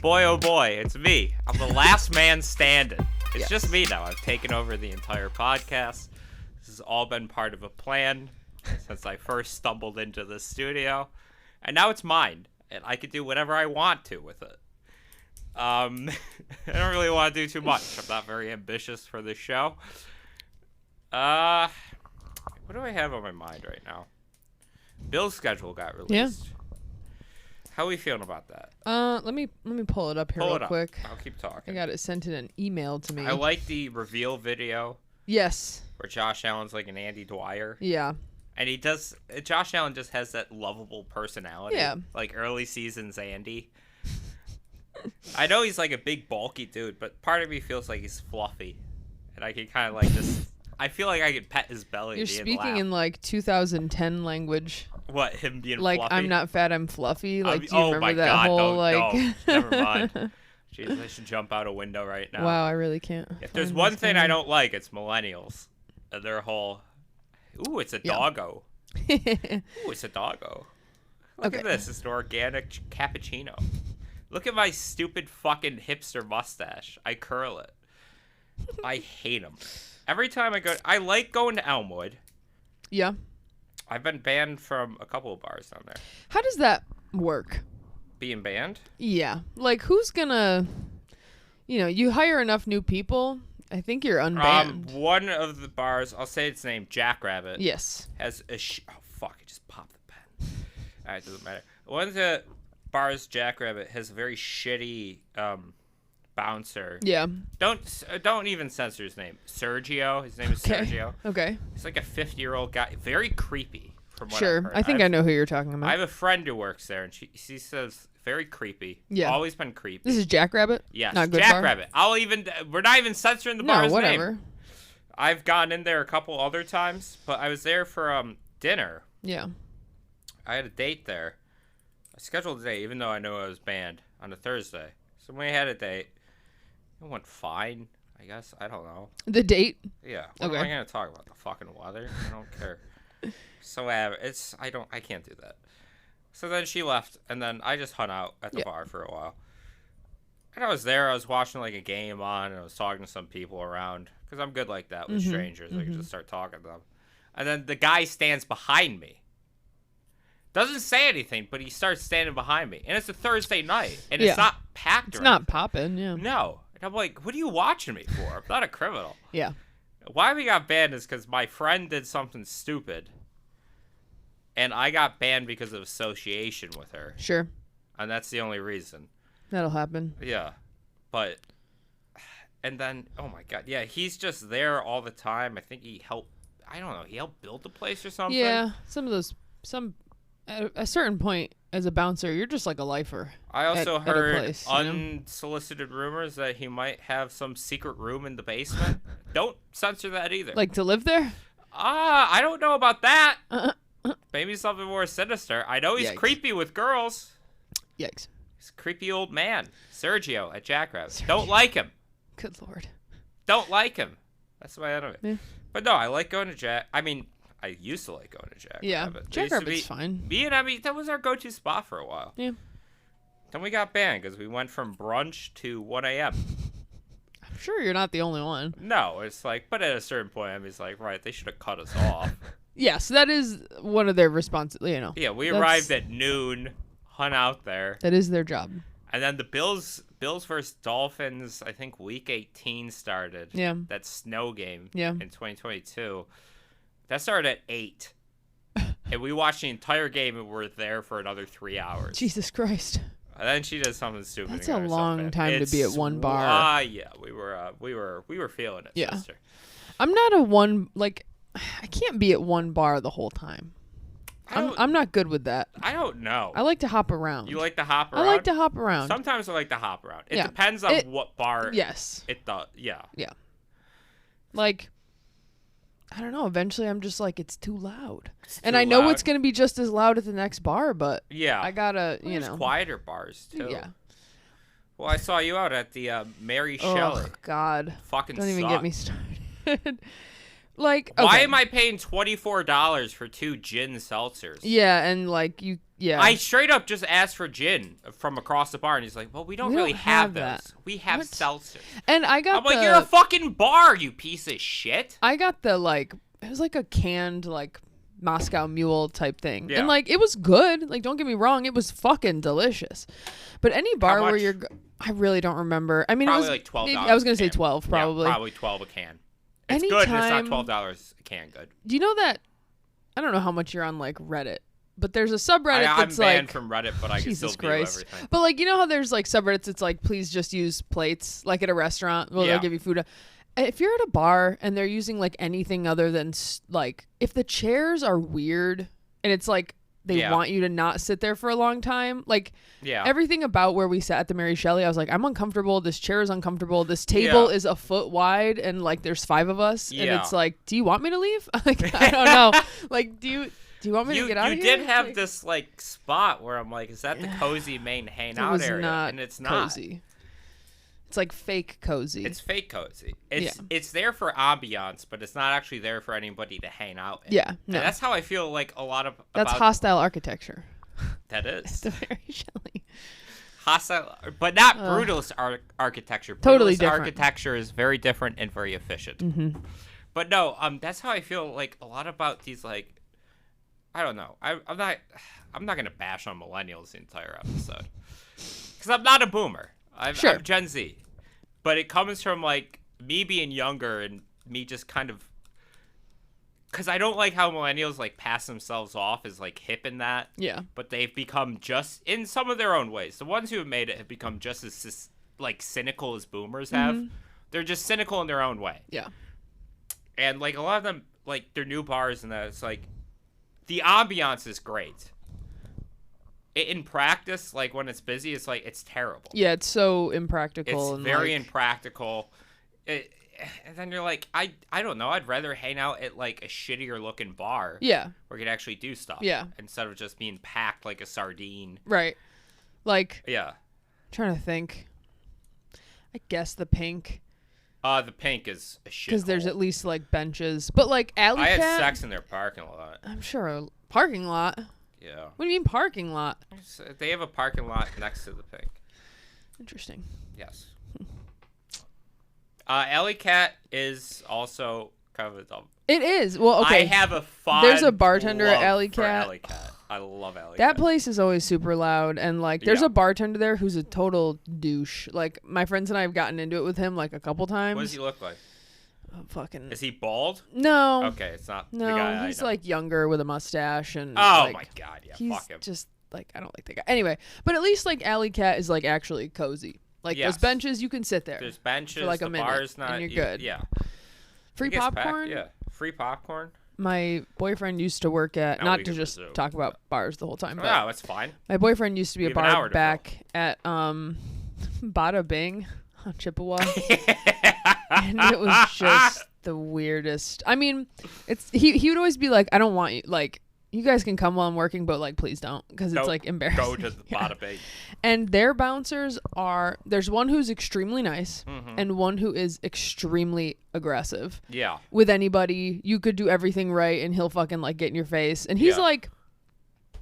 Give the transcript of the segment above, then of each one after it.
boy, oh boy, it's me. I'm the last man standing. It's Yes. just me now. I've taken over the entire podcast. This has all been part of a plan since I first stumbled into the studio. And now it's mine. And I can do whatever I want to with it. I don't really want to do too much. I'm not very ambitious for this show. What do I have on my mind right now? Bill's schedule got released. Yeah. How are we feeling about that? Let me pull it up here real quick. I'll keep talking. I got it sent in an email to me. I like the reveal video Yes. where Josh Allen's like an Andy Dwyer. Yeah. And he does. Josh Allen just has that lovable personality. Yeah. Like early seasons Andy. I know he's like a big bulky dude, but part of me feels like he's fluffy, and I can kind of like just. I feel like I could pet his belly. You're speaking in like 2010 language. What, him being like fluffy? I'm not fat, I'm fluffy. Like, do you remember my that God, whole don't, never mind. Jeez, I should jump out a window right now. Wow, I really can't. If there's one thing I don't like, it's millennials. Their whole, ooh, it's a doggo. Ooh, it's a doggo. Look at this. It's an organic cappuccino. Look at my stupid fucking hipster mustache. I curl it. I hate them. Every time I like going to Elmwood. Yeah. I've been banned from a couple of bars down there. How does that work? Being banned? Yeah. Like, who's gonna, you hire enough new people, I think you're unbanned. One of the bars, I'll say its name, Jackrabbit. Yes. Has a oh, fuck, I just popped the pen. All right, doesn't matter. One of the bars, Jackrabbit, has a very shitty bouncer. Yeah. Don't even censor his name. Sergio. His name is Sergio. Okay. He's like a 50-year-old guy. Very creepy from what I've heard. I think I know who you're talking about. I have a friend who works there, and she says very creepy. Yeah. Always been creepy. This is Jackrabbit? Yes, Not good Jackrabbit. We're not even censoring the bar's No, whatever. name. I've gotten in there a couple other times, but I was there for dinner. Yeah. I had a date there. I scheduled a date, even though I knew I was banned, on a Thursday. So when we had a date, it went fine, I guess. I don't know. The date? Yeah. What am I going to talk about? The fucking weather? I don't care. So I can't do that. So then she left, and then I just hung out at the bar for a while. And I was there. I was watching like a game on, and I was talking to some people around. Because I'm good like that with strangers. I can just start talking to them. And then the guy stands behind me. Doesn't say anything, but he starts standing behind me. And it's a Thursday night. And it's not packed. It's not popping, yeah. No. And I'm like, what are you watching me for? I'm not a criminal. Yeah. Why we got banned is because my friend did something stupid. And I got banned because of association with her. Sure. And that's the only reason. That'll happen. Yeah. But, and then, oh my God. Yeah, he's just there all the time. I think he helped build the place or something. Yeah. At a certain point, as a bouncer, you're just like a lifer. I also heard place, unsolicited rumors that he might have some secret room in the basement. Don't censor that either. Like to live there? I don't know about that. Maybe something more sinister. I know he's creepy with girls. Yikes. He's a creepy old man. Sergio at Jackrabbit. Don't like him. Good Lord. Don't like him. That's my enemy. Yeah. But no, I like going to Jack. I mean, I used to like going to Jackrabbit. Yeah, Jackrabbit's fine. Me and Emmy, that was our go-to spot for a while. Yeah. Then we got banned because we went from brunch to 1 a.m. I'm sure you're not the only one. No, it's like, but at a certain point, Emmy's like, right, they should have cut us off. Yes, that is one of their responsibilities, Yeah, we arrived at noon, hung out there. That is their job. And then the Bills versus Dolphins, I think week 18 started. Yeah. That snow game in 2022. That started at 8. And we watched the entire game and we're there for another 3 hours. Jesus Christ. And then she did something stupid. That's a long time to be at one bar. Yeah, we were feeling it, yeah. sister. I'm not I can't be at one bar the whole time. I'm not good with that. I don't know. I like to hop around. You like to hop around? I like to hop around. Sometimes I like to hop around. It depends on what bar. Yes. It does. Yeah. Yeah. Like, I don't know. Eventually, I'm just like, it's too loud. And I know it's going to be just as loud at the next bar, but I gotta, There's quieter bars too. Yeah. Well, I saw you out at the Mary Shelley. Oh God. Fucking don't even get me started. Like, why am I paying $24 for 2 gin seltzers? Yeah, and like you I straight up just asked for gin from across the bar, and he's like, well, we don't really have those. That. We have seltzers. And I'm like, you're a fucking bar, you piece of shit. I got the, like, it was like a canned, like, Moscow Mule type thing. Yeah. And, like, it was good. Like, don't get me wrong. It was fucking delicious. But any bar where you're... I really don't remember. I mean, probably it was... like $12 I was going to say 12, probably. Yeah, probably 12 a can. It's good, and it's not $12 a can good. Do you know that... I don't know how much you're on, like, Reddit. But there's a subreddit that's I'm like... banned from Reddit, but I can still view everything. But, like, you know how there's, like, subreddits it's like, please just use plates, like, at a restaurant? Well, they'll give you food. If you're at a bar and they're using, like, anything other than, like... If the chairs are weird and it's, like, they want you to not sit there for a long time, like, everything about where we sat at the Mary Shelley, I was like, I'm uncomfortable. This chair is uncomfortable. This table is a foot wide and, like, there's 5 of us. And it's like, do you want me to leave? Like, I don't know. Like, do you want me to get out of here? You did have this, like, spot where I'm like, is that the cozy main hangout area? And it's not. Cozy. It's like fake cozy. It's fake cozy. It's there for ambiance, but it's not actually there for anybody to hang out in. Yeah, no. And that's how I feel like a lot of... That's hostile architecture. That is. The Mary Shelley. Hostile, but not brutalist architecture. Totally brutalist different. Architecture is very different and very efficient. Mm-hmm. But no, that's how I feel like a lot about these, like... I don't know. I'm not gonna bash on millennials the entire episode because I'm not a boomer. I'm Gen Z, but it comes from like me being younger and me just kind of because I don't like how millennials like pass themselves off as like hip in that. Yeah. But they've become just in some of their own ways. The ones who have made it have become just as like cynical as boomers have. Mm-hmm. They're just cynical in their own way. Yeah. And like a lot of them, like their new bars and that, it's like. The ambiance is great. In practice, like when it's busy, it's like it's terrible. Yeah, it's so impractical. It's and very like... impractical. And then you're like, I don't know. I'd rather hang out at like a shittier looking bar. Yeah. Where you could actually do stuff. Yeah. Instead of just being packed like a sardine. Right. Like. Yeah. I'm trying to think. I guess the Pink. The Pink is a shit. Because there's at least like benches, but like Alley Cat. I had sex in their parking lot. I'm sure parking lot. Yeah. What do you mean parking lot? They have a parking lot next to the Pink. Interesting. Yes. Alley Cat is also kind of a dumb. It is. Well, okay. I have a fond There's a bartender at Alley Cat. Alley Cat. I love Alley Cat. That place is always super loud, and like there's a bartender there who's a total douche. Like my friends and I have gotten into it with him like a couple times. What does he look like? Oh, fucking. Is he bald? No. Okay, it's not. No, the guy he's like younger with a mustache and. Oh like, my god! Yeah, he's fuck him. Just like I don't like the guy. Anyway, but at least like Alley Cat is like actually cozy. Like those benches, you can sit there. There's benches. For like a the minute, bar's not. and you're good. Yeah. Free popcorn. Yeah, free popcorn. My boyfriend used to work at, not to just talk about bars the whole time. But no, it's fine. My boyfriend used to be a bar back at Bada Bing on Chippewa. And it was just the weirdest. I mean, he would always be like, I don't want you, like, you guys can come while I'm working, but like, please don't, because it's like embarrassing. Go to the Bada Bing. And their bouncers there's one who's extremely nice and one who is extremely aggressive. Yeah. With anybody, you could do everything right and he'll fucking like get in your face. And he's like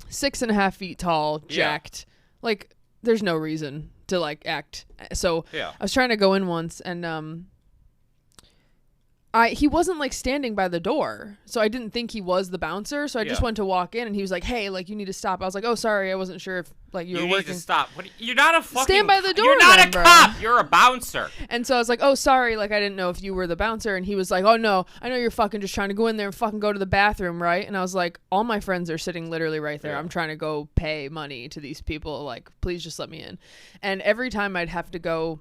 6.5 feet tall, jacked. Like there's no reason to like act. So I was trying to go in once and he wasn't like standing by the door, so I didn't think he was the bouncer. So I just went to walk in, and he was like, "Hey, like you need to stop." I was like, "Oh, sorry, I wasn't sure if like you were working." You need to stop. You're not a fucking. Stand by the door. You're not a cop. You're a bouncer. And so I was like, "Oh, sorry, like I didn't know if you were the bouncer." And he was like, "Oh no, I know you're fucking just trying to go in there and fucking go to the bathroom, right?" And I was like, "All my friends are sitting literally right there. I'm trying to go pay money to these people. Like, please just let me in." And every time I'd have to go.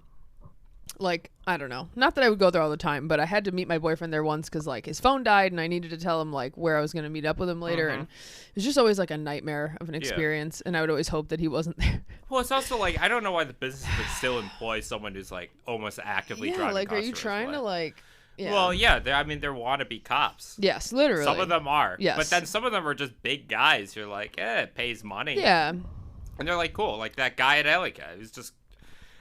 Like, I don't know. Not that I would go there all the time, but I had to meet my boyfriend there once because, like, his phone died and I needed to tell him, like, where I was going to meet up with him later. And it was just always, like, a nightmare of an experience. And I would always hope that he wasn't there. Well, it's also, like, I don't know why the business would still employ someone who's, like, almost actively driving like, are you trying to, like... Yeah. Well, yeah. They're wannabe cops. Yes, literally. Some of them are. Yes. But then some of them are just big guys who are like, it pays money. Yeah. And they're, like, cool. Like, that guy at Ellica. He was just...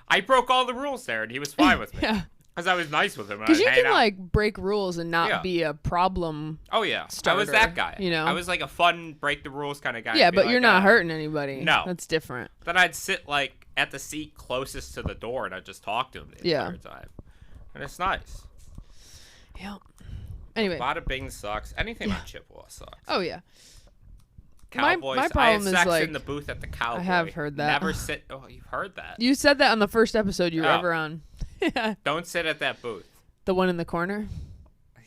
I broke all the rules there, and he was fine with me. Yeah. Because I was nice with him. Because you can like break rules and not be a problem. Oh yeah, starter, I was that guy. You know, I was like a fun break the rules kind of guy. Yeah, but you're not hurting anybody. No, that's different. Then I'd sit like at the seat closest to the door and I'd just talk to him the entire time, and it's nice. Yeah. Anyway, Bada Bing sucks. Anything on Chippewa sucks. Oh yeah. Cowboys. My problem I have sex is like in the booth at the Cowboy. I have heard that. Never sit. Oh, you've heard that. You said that on the first episode you were ever on. Don't sit at that booth. The one in the corner.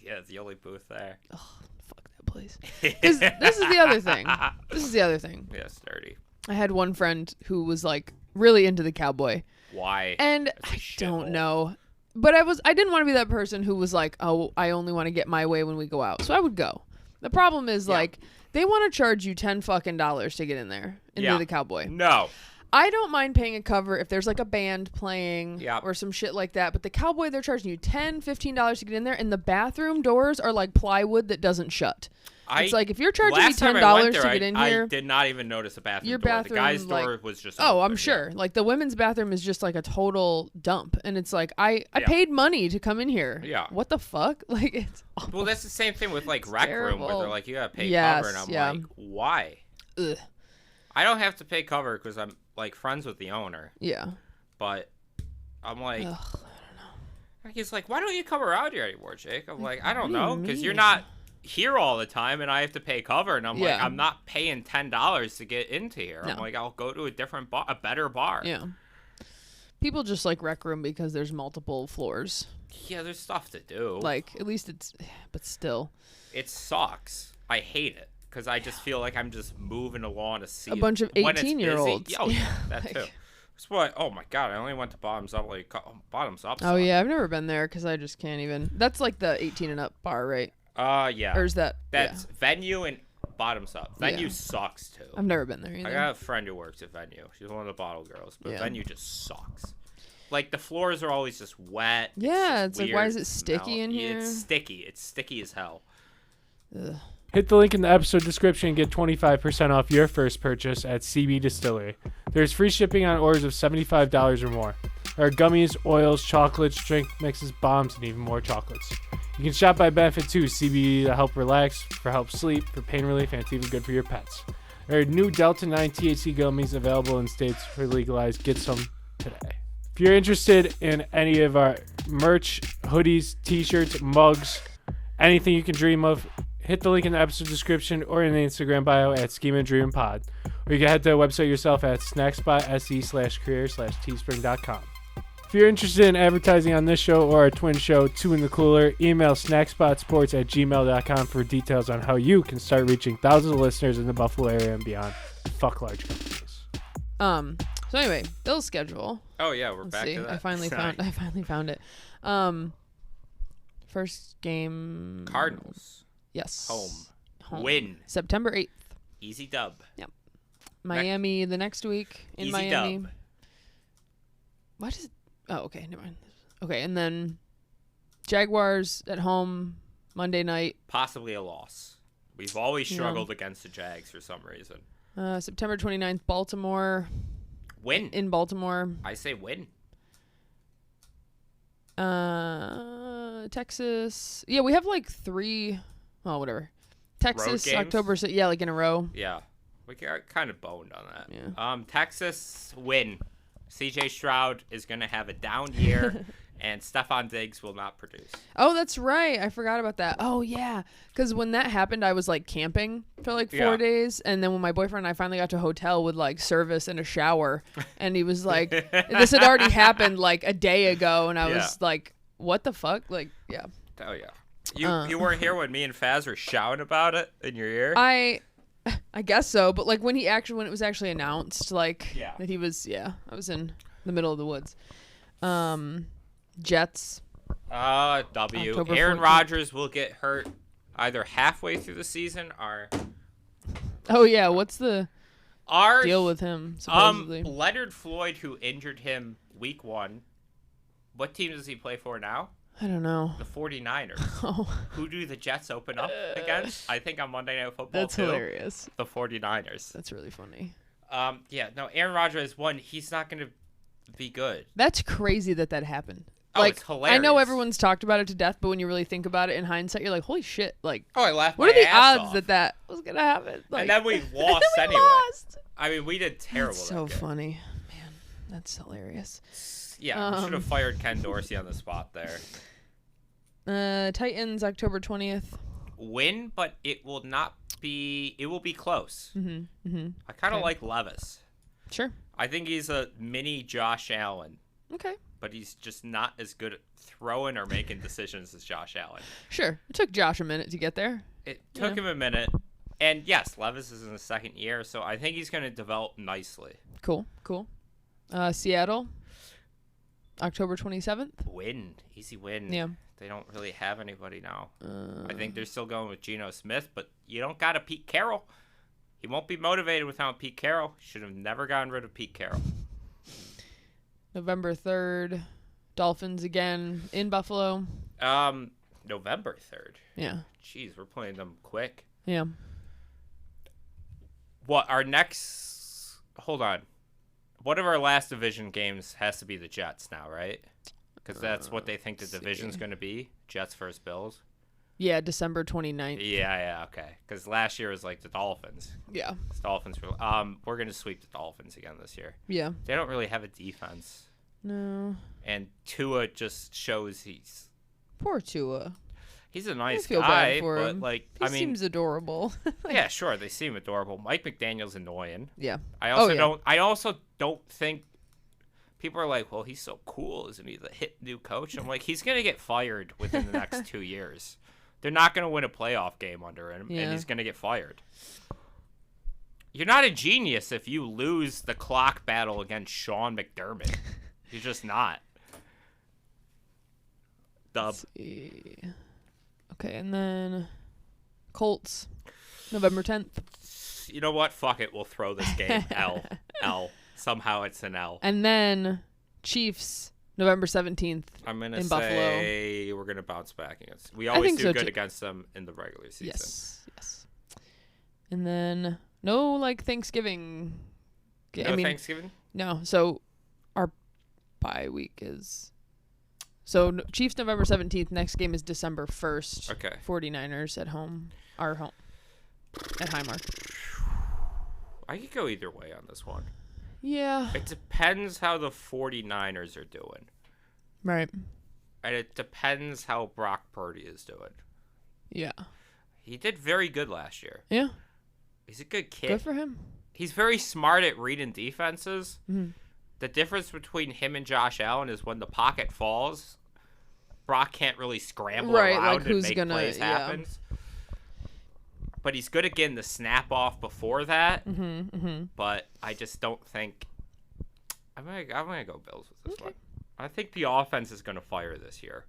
Yeah, it's the only booth there. Oh, fuck that place. Because this is the other thing. Yeah, it's dirty. I had one friend who was like really into the Cowboy. Why? And I don't know. But I didn't want to be that person who was like, oh, I only want to get my way when we go out. So I would go. The problem is like they want to charge you $10 fucking to get in there and do the Cowboy. No. I don't mind paying a cover if there's like a band playing or some shit like that. But the Cowboy, they're charging you $10, $15 to get in there. And the bathroom doors are like plywood that doesn't shut. It's like if you're charging me $10 to get in here. I did not even notice a bathroom your door. Bathroom, the guy's like, door was just Oh, I'm sure. Like the women's bathroom is just like a total dump. And it's like, I paid money to come in here. Yeah. What the fuck? Like it's awful. Well, that's the same thing with like Rec Room where they're like, you gotta pay cover. And I'm like, why? Ugh. I don't have to pay cover because I'm like friends with the owner. Yeah. But I'm like, I don't know. He's like, why don't you come around here anymore, Jake? I'm like, I don't know, because you're not here all the time and I have to pay cover. And I'm like, I'm not paying $10 to get into here. No. I'm like, I'll go to a different bar, a better bar. Yeah. People just like Rec Room because there's multiple floors. Yeah, there's stuff to do. Like, at least but still. It sucks. I hate it. Because I just feel like I'm just moving along to see a bunch of 18-year-olds. Oh, yeah, that too. That's why. Oh my god, I only went to Bottoms Up. Bottoms Up. Oh yeah, I've never been there because I just can't even. That's like the 18 and up bar, right? Yeah. Or is that? That's Venue and Bottoms Up. Venue sucks too. I've never been there either. I got a friend who works at Venue. She's one of the bottle girls, but Venue just sucks. Like the floors are always just wet. Yeah, it's like, why is it sticky in here? It's sticky. It's sticky as hell. Ugh. Hit the link in the episode description and get 25% off your first purchase at CBDistillery. There's free shipping on orders of $75 or more. There are gummies, oils, chocolates, drink mixes, bombs, and even more chocolates. You can shop by benefit too, CBD to help relax, for help sleep, for pain relief, and it's even good for your pets. There are new Delta 9 THC gummies available in states for legalized. Get some today. If you're interested in any of our merch, hoodies, t-shirts, mugs, anything you can dream of, hit the link in the episode description or in the Instagram bio at Schemin Dreamin Pod. Or you can head to the website yourself at snackspot.se/career/teespring.com. If you're interested in advertising on this show or our twin show, Two in the Cooler, email snackspotsports@gmail.com for details on how you can start reaching thousands of listeners in the Buffalo area and beyond. Fuck large companies. So anyway, Bill's schedule. Oh yeah, we're back to that. I finally found it. First game. Cardinals. Yes. Home. Win. September 8th. Easy dub. Yep. Miami the next week in Easy Miami. Dub. What is it? Oh, okay. Never mind. Okay, and then Jaguars at home Monday night. Possibly a loss. We've always struggled against the Jags for some reason. September 29th, Baltimore. Win. In Baltimore. I say win. Texas. Yeah, we have like 3. Oh, whatever. Texas, October. Yeah, like in a row. Yeah. We got kind of boned on that. Yeah. Texas win. CJ Stroud is going to have a down year, and Stephon Diggs will not produce. Oh, that's right. I forgot about that. Oh, yeah. Because when that happened, I was like camping for like 4 days. And then when my boyfriend and I finally got to a hotel with like service and a shower, and he was like, this had already happened like a day ago. And I was like, what the fuck? Like, yeah. Oh, yeah. You weren't here when me and Faz were shouting about it in your ear? I guess so, but like when it was actually announced, like that he was, I was in the middle of the woods. Jets. W. October Aaron 14th. Rodgers will get hurt either halfway through the season or. Oh yeah, what's the our deal with him? Supposedly, Leonard Floyd, who injured him week 1. What team does he play for now? I don't know. The 49ers. Oh. Who do the Jets open up against? I think on Monday Night Football. That's hilarious. The 49ers. That's really funny. Yeah, no, Aaron Rodgers is one. He's not going to be good. That's crazy that happened. Oh, Like, it's hilarious. I know everyone's talked about it to death, but when you really think about it in hindsight, you're like, holy shit! Like, Oh, I laughed. what my are the ass odds off. that was gonna happen? Like, And then we lost we anyway. lost. I mean, we did terrible. That's so that game. funny, man. That's hilarious. Yeah, we should have fired Ken Dorsey on the spot there. Titans October 20th. Win, but it will not be. It will be close. Mm-hmm. I kind of Okay. like Levis. Sure. I think he's a mini Josh Allen, Okay. but he's just not as good at throwing or making decisions as Josh Allen. Sure. It took Josh a minute to get there. It took him a minute. And yes, Levis is in his second year, so I think he's going to develop nicely. Cool. Seattle October 27th. Win. Easy win. Yeah. They don't really have anybody now. I think they're still going with Geno Smith, but you don't got a Pete Carroll. He won't be motivated without Pete Carroll. Should have never gotten rid of Pete Carroll. November 3rd. Dolphins again in Buffalo. November 3rd. Yeah. Jeez, we're playing them quick. Yeah. What our next? Hold on. One of our last division games has to be the Jets now, right? Because that's what they think the division's going to be. Jets versus Bills. Yeah, December 29th. Yeah, okay. Because last year was like the Dolphins. Yeah. The Dolphins were. We're going to sweep the Dolphins again this year. Yeah. They don't really have a defense, No. and Tua just shows Poor Tua. he's a nice feel guy, bad for but him. like He seems adorable. yeah, sure, they seem adorable. Mike McDaniel's annoying. Yeah. I also don't think people are like, well, he's so cool, isn't he? The hit new coach. I'm like, he's gonna get fired within the next 2 years. They're not gonna win a playoff game under him, and he's gonna get fired. You're not a genius if you lose the clock battle against Sean McDermott. You're just not. Dub. Let's see. Okay, and then Colts, November 10th. You know what? Fuck it. We'll throw this game. L. Somehow it's an L. And then Chiefs, November 17th. I'm going to in say we're going to bounce back against. We always think do so, good too. against them in the regular season. Yes. And then no, like, Thanksgiving. No Thanksgiving? No. So our bye week is... So Chiefs, November 17th. Next game is December 1st. Okay. 49ers at home. Our home. At Highmark. I could go either way on this one. Yeah. It depends how the 49ers are doing. Right. And it depends how Brock Purdy is doing. Yeah. He did very good last year. Yeah. He's a good kid. Good for him. He's very smart at reading defenses. Mhm. The difference between him and Josh Allen is when the pocket falls, Brock can't really scramble around like and who's make gonna, plays happen. But he's good at getting the snap off before that. But I just don't think I'm gonna go Bills with this one. I think the offense is gonna fire this year.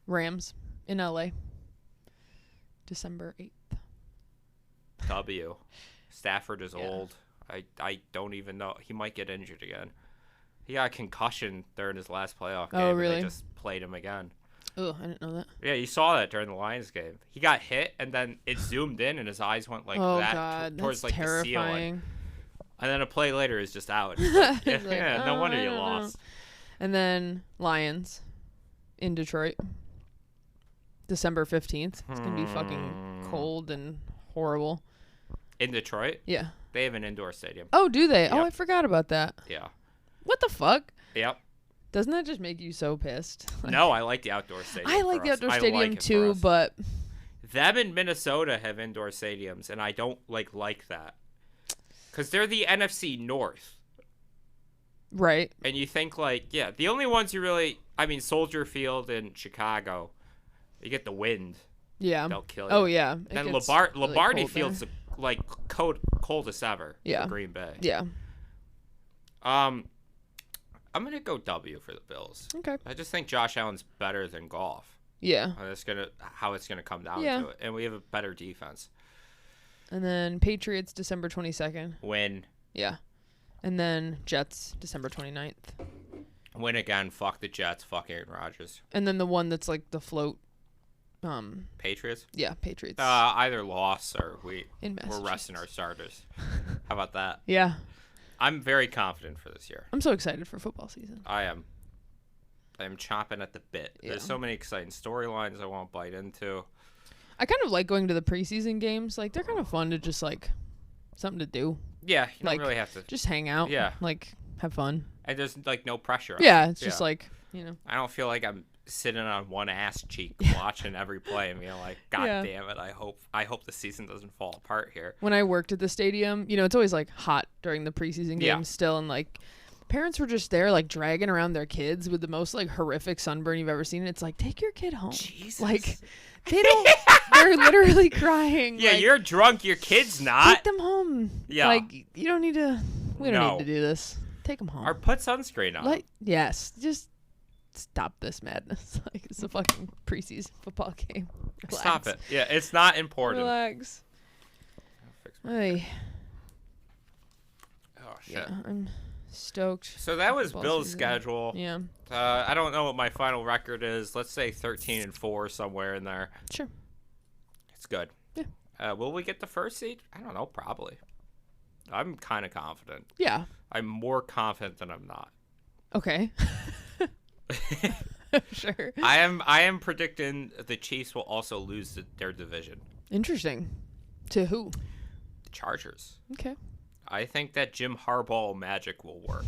Rams in LA. December 8th. W. Stafford is old. I don't even know. He might get injured again. He got a concussion during his last playoff game. Oh, And really? they just played him again. Oh, I didn't know that. Yeah, you saw that during the Lions game. He got hit, and then it zoomed in, and his eyes went like Oh, that God. towards That's like the ceiling. terrifying. And then a play later is just out. It's like, He's like, yeah, no "Oh, wonder I you don't know." lost. And then Lions in Detroit. December 15th. It's going to be fucking cold and horrible. In Detroit, Yeah. they have an indoor stadium. Oh, do they? Oh, Yep. I forgot about that. Yeah. What the fuck? Yep. Doesn't that just make you so pissed? Like, No, I like the outdoor stadium. I like for the us. outdoor I stadium like it for too, us. but Them in Minnesota have indoor stadiums, and I don't like that. Because they're the NFC North. right. And you think, like, yeah, the only ones you really... I mean, Soldier Field in Chicago, you get the wind. Yeah. They'll kill you. Oh, yeah. It Then gets Lombardi really cold Field's, there. like, cold as ever Yeah. for Green Bay. Yeah. I'm going to go W for the Bills. Okay. I just think Josh Allen's better than Goff. Yeah. That's how it's gonna come down Yeah. to it. And we have a better defense. And then Patriots December 22nd. Win. Yeah. And then Jets December 29th. Win again. Fuck the Jets. Fuck Aaron Rodgers. And then the one that's like the float. Patriots? Yeah, Patriots. Either loss or we're Massachusetts. resting our starters. How about that? Yeah. I'm very confident for this year. I'm so excited for football season. I am. I'm chomping at the bit. Yeah. There's so many exciting storylines I won't bite into. I kind of like going to the preseason games. Like, they're kind of fun to just, like, something to do. Yeah, you like, don't really have to. Just hang out. Yeah. Like, have fun. And there's, like, no pressure. Yeah, it's just like, you know. I don't feel like I'm sitting on one ass cheek watching every play and being like, God damn it, I hope the season doesn't fall apart here. When I worked at the stadium, you know, it's always, like, hot during the preseason games still, and, like, parents were just there, like, dragging around their kids with the most, like, horrific sunburn you've ever seen. And it's like, take your kid home. Jesus. Like, they don't, they're literally crying. Yeah, like, you're drunk, your kid's not. take them home. Yeah. Like, you don't need to, we don't need to do this. Take them home. Or put sunscreen on. Like, yes, just stop this madness. Like, it's a fucking preseason football game. Relax. Stop it. Yeah, it's not important. Relax. Hey. Oh, shit. Yeah, I'm stoked. So that was Football Bill's season. schedule. Yeah. I don't know what my final record is. Let's say 13-4 somewhere in there. Sure. It's good. Yeah. Will we get the first seed? I don't know. Probably. I'm kind of confident. Yeah. I'm more confident than I'm not. Okay. Sure. I am predicting the Chiefs will also lose their division. Interesting. To who? The Chargers. Okay. I think that Jim Harbaugh magic will work.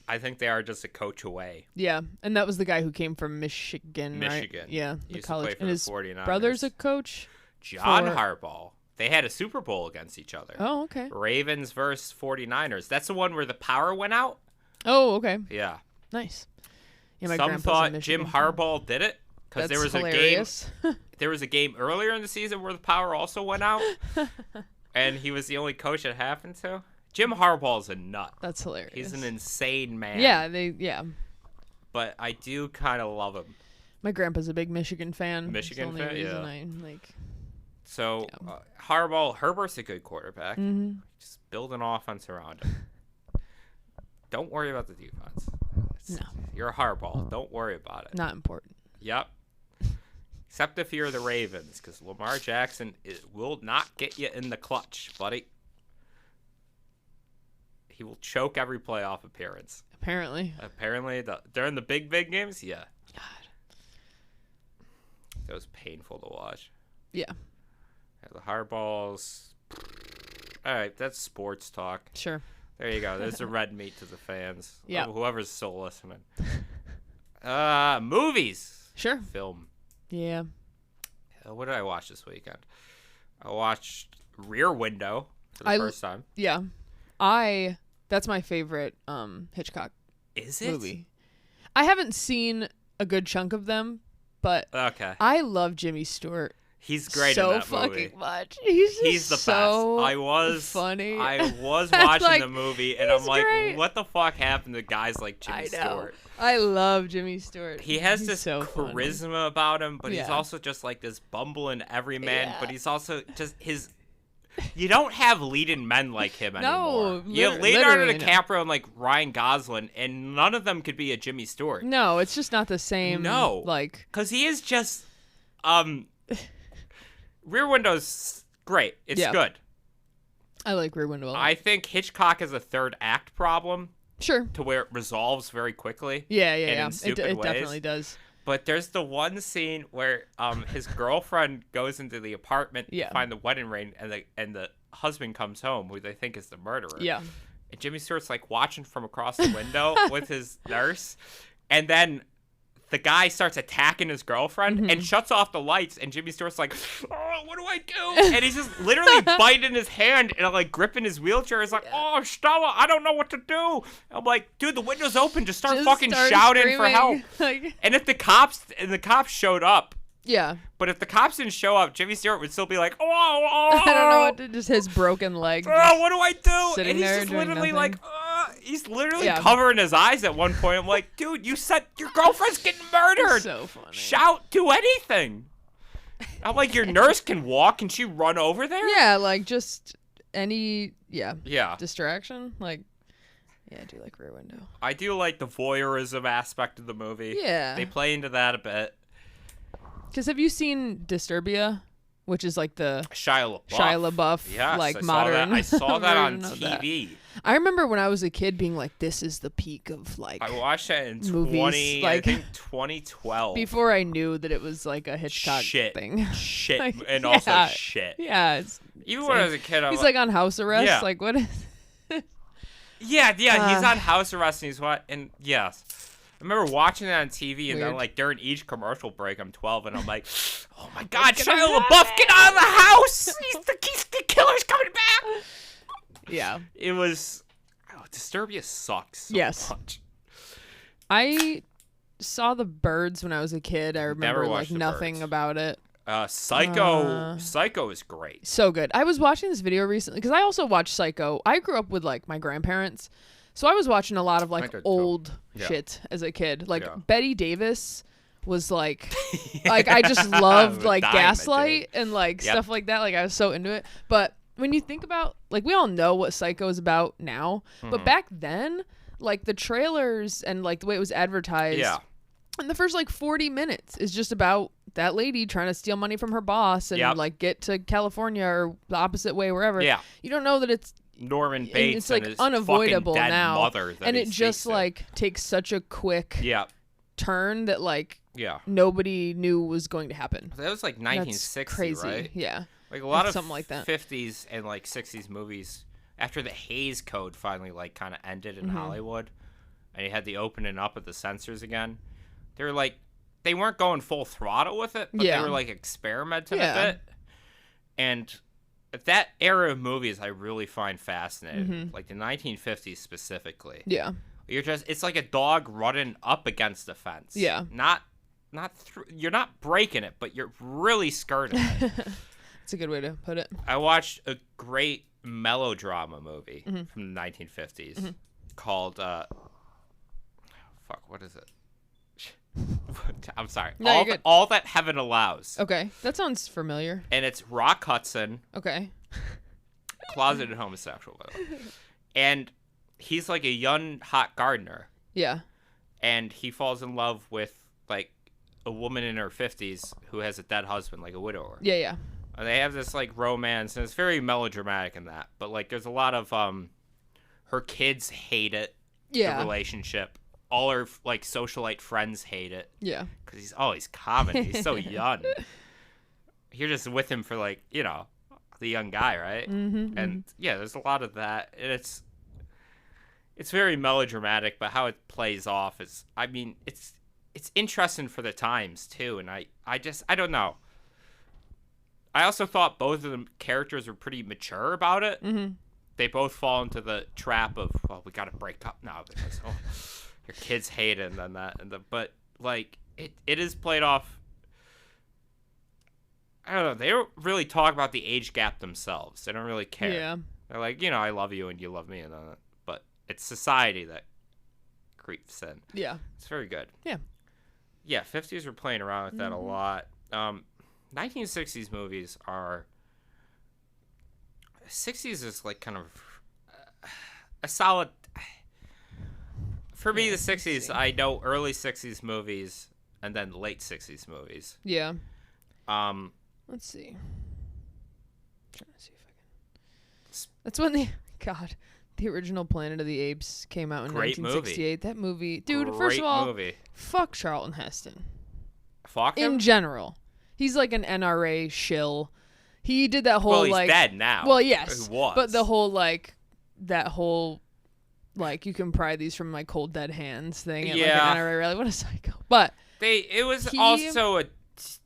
I think they are just a coach away. Yeah, and that was the guy who came from Michigan, right? Michigan. Yeah, He the used to college. play for And the his 49ers. brother's a coach. John for- Harbaugh. They had a Super Bowl against each other. Oh, okay. Ravens versus 49ers. That's the one where the power went out? Oh, okay. Yeah. Nice. Yeah, my Some grandpa's a thought Michigan Jim fan. Harbaugh did it because there was hilarious. a game. There was a game earlier in the season where the power also went out, and he was the only coach it happened to. Jim Harbaugh's a nut. That's hilarious. He's an insane man. Yeah. But I do kind of love him. My grandpa's a big Michigan fan. Michigan It's the only fan? reason Yeah. I like. So Herbert's a good quarterback. Mm-hmm. Just build an offense around him. Don't worry about the defense. No. You're a Harbaugh. Don't worry about it. Not important. Yep. Except if you're the Ravens, because Lamar Jackson will not get you in the clutch, buddy. He will choke every playoff appearance. Apparently. During the big games, yeah. God. That was painful to watch. Yeah. The Harbaughs. All right, that's sports talk. Sure. There you go. There's the red meat to the fans. Yeah. Whoever's still listening. Movies. Sure. Film. Yeah. What did I watch this weekend? I watched Rear Window for the first time. Yeah. That's my favorite Hitchcock Is it? movie. I haven't seen a good chunk of them, but Okay. I love Jimmy Stewart He's great so in that movie. fucking much. He's the so best. I was funny. I was watching Like, the movie and I'm he's like, great. what the fuck happened to guys like Jimmy I know. Stewart? I love Jimmy Stewart. He has He's this so funny. charisma about him, but he's Yeah. also just like this bumbling everyman. Yeah. But he's also just his. You don't have leading men like him anymore. No, You have Leonardo literally DiCaprio and like Ryan Gosling, and none of them could be a Jimmy Stewart. No, it's just not the same. No. Like, Because he is just, Rear Window's great. It's Yeah. good. I like Rear Window a lot. I think Hitchcock has a third act problem Sure. to where it resolves very quickly. Yeah. and in It stupid ways. definitely does. But there's the one scene where his girlfriend goes into the apartment Yeah. to find the wedding ring, and the husband comes home, who they think is the murderer. Yeah. And Jimmy Stewart's like watching from across the window with his nurse, and then the guy starts attacking his girlfriend and shuts off the lights, and Jimmy Stewart's like, oh, what do I do? And he's just literally biting his hand and like gripping his wheelchair. He's like, oh, Stella, I don't know what to do. I'm like, dude, the window's open. Just start fucking shouting for screaming. help. Like, And if the cops showed up, yeah. but if the cops didn't show up, Jimmy Stewart would still be like, I don't know what to, just his broken leg. oh, what do I do? sitting And he's there just doing literally nothing. like, he's literally Yeah. covering his eyes at one point. I'm like, dude, you said your girlfriend's getting murdered. So funny. Shout, do anything. I'm like, your nurse can walk. Can she run over there? Yeah, like just any Yeah. distraction. Like, yeah, I do like Rear Window. I do like the voyeurism aspect of the movie. Yeah. They play into that a bit. Because have you seen Disturbia which is like the Shia LaBeouf, yes, like I modern. I saw that on version of TV. I remember when I was a kid being like, "This is the peak of like." I watched it in movies, I think 2012. Before I knew that it was like a Hitchcock thing. Shit, Like, and also shit. Yeah, it's Even when I was a kid, he's like on house arrest. Yeah. Like what is? Yeah, he's on house arrest and he's what? And yes, I remember watching that on TV, and then like during each commercial break, I'm 12, and I'm like, oh my god, Shia LaBeouf, get out of the house! The killer's coming back. Yeah, it was. Oh, Disturbia sucks so much. I saw The Birds when I was a kid. I remember like nothing about it. Psycho is great. So good. I was watching this video recently because I also watched Psycho. I grew up with like my grandparents, so I was watching a lot of like old shit as a kid. Like Betty Davis was like, like I just loved like Gaslight and like stuff like that. Like I was so into it. But when you think about like we all know what Psycho is about now, but back then, like the trailers and like the way it was advertised. Yeah. And the first like 40 minutes is just about that lady trying to steal money from her boss and like get to California or the opposite way, wherever. Yeah. You don't know that it's Norman Bates. It's like and his unavoidable dead now. Mother and it just like takes such a quick turn that like nobody knew was going to happen. That was like 1960, That's crazy. Right? Yeah. Like a lot of something like that. 50s and like 60s movies after the Hays Code finally like kind of ended in Hollywood, and you had the opening up of the censors again. They were like, they weren't going full throttle with it, but they were like experimenting a bit. And that era of movies I really find fascinating, like the 1950s specifically. Yeah, it's like a dog running up against a fence. Yeah, you're not breaking it, but you're really skirting it. That's a good way to put it. I watched a great melodrama movie from the 1950s called what is it? I'm sorry. No, all That Heaven Allows. Okay, that sounds familiar. And it's Rock Hudson. Okay. Closeted homosexual, by the way. And he's like a young hot gardener. Yeah. And he falls in love with like a woman in her 50s who has a dead husband, like a widower. Yeah, yeah. And they have this like romance, and it's very melodramatic in that. But like, there's a lot of her kids hate it. Yeah. The relationship. All her like socialite friends hate it. Yeah. Because he's common. He's so young. You're just with him for like, you know, the young guy, right? And yeah, there's a lot of that. And it's very melodramatic, but how it plays off is, I mean, it's interesting for the times too. And I don't know. I also thought both of the characters were pretty mature about it. They both fall into the trap of, well, we got to break up now because your kids hate it and that. But like it is played off. I don't know. They don't really talk about the age gap themselves. They don't really care. Yeah. They're like, you know, I love you and you love me, but it's society that creeps in. Yeah. It's very good. Yeah. Yeah, 50s were playing around with that a lot. 1960s movies are... 60s is like kind of a solid... For me, the 60s, I know early 60s movies and then late 60s movies. Yeah. Let's see. I'm trying to see if I can... That's when the original Planet of the Apes came out in 1968. Movie. That movie... Dude, first of all, fuck Charlton Heston. Fuck him? In general. He's like an NRA shill. He did that whole, he's dead now. Well, yes. He was. But the whole, like, that whole, like, you can pry these from my cold dead hands thing at, like, an NRA rally. What a psycho. But... It was also a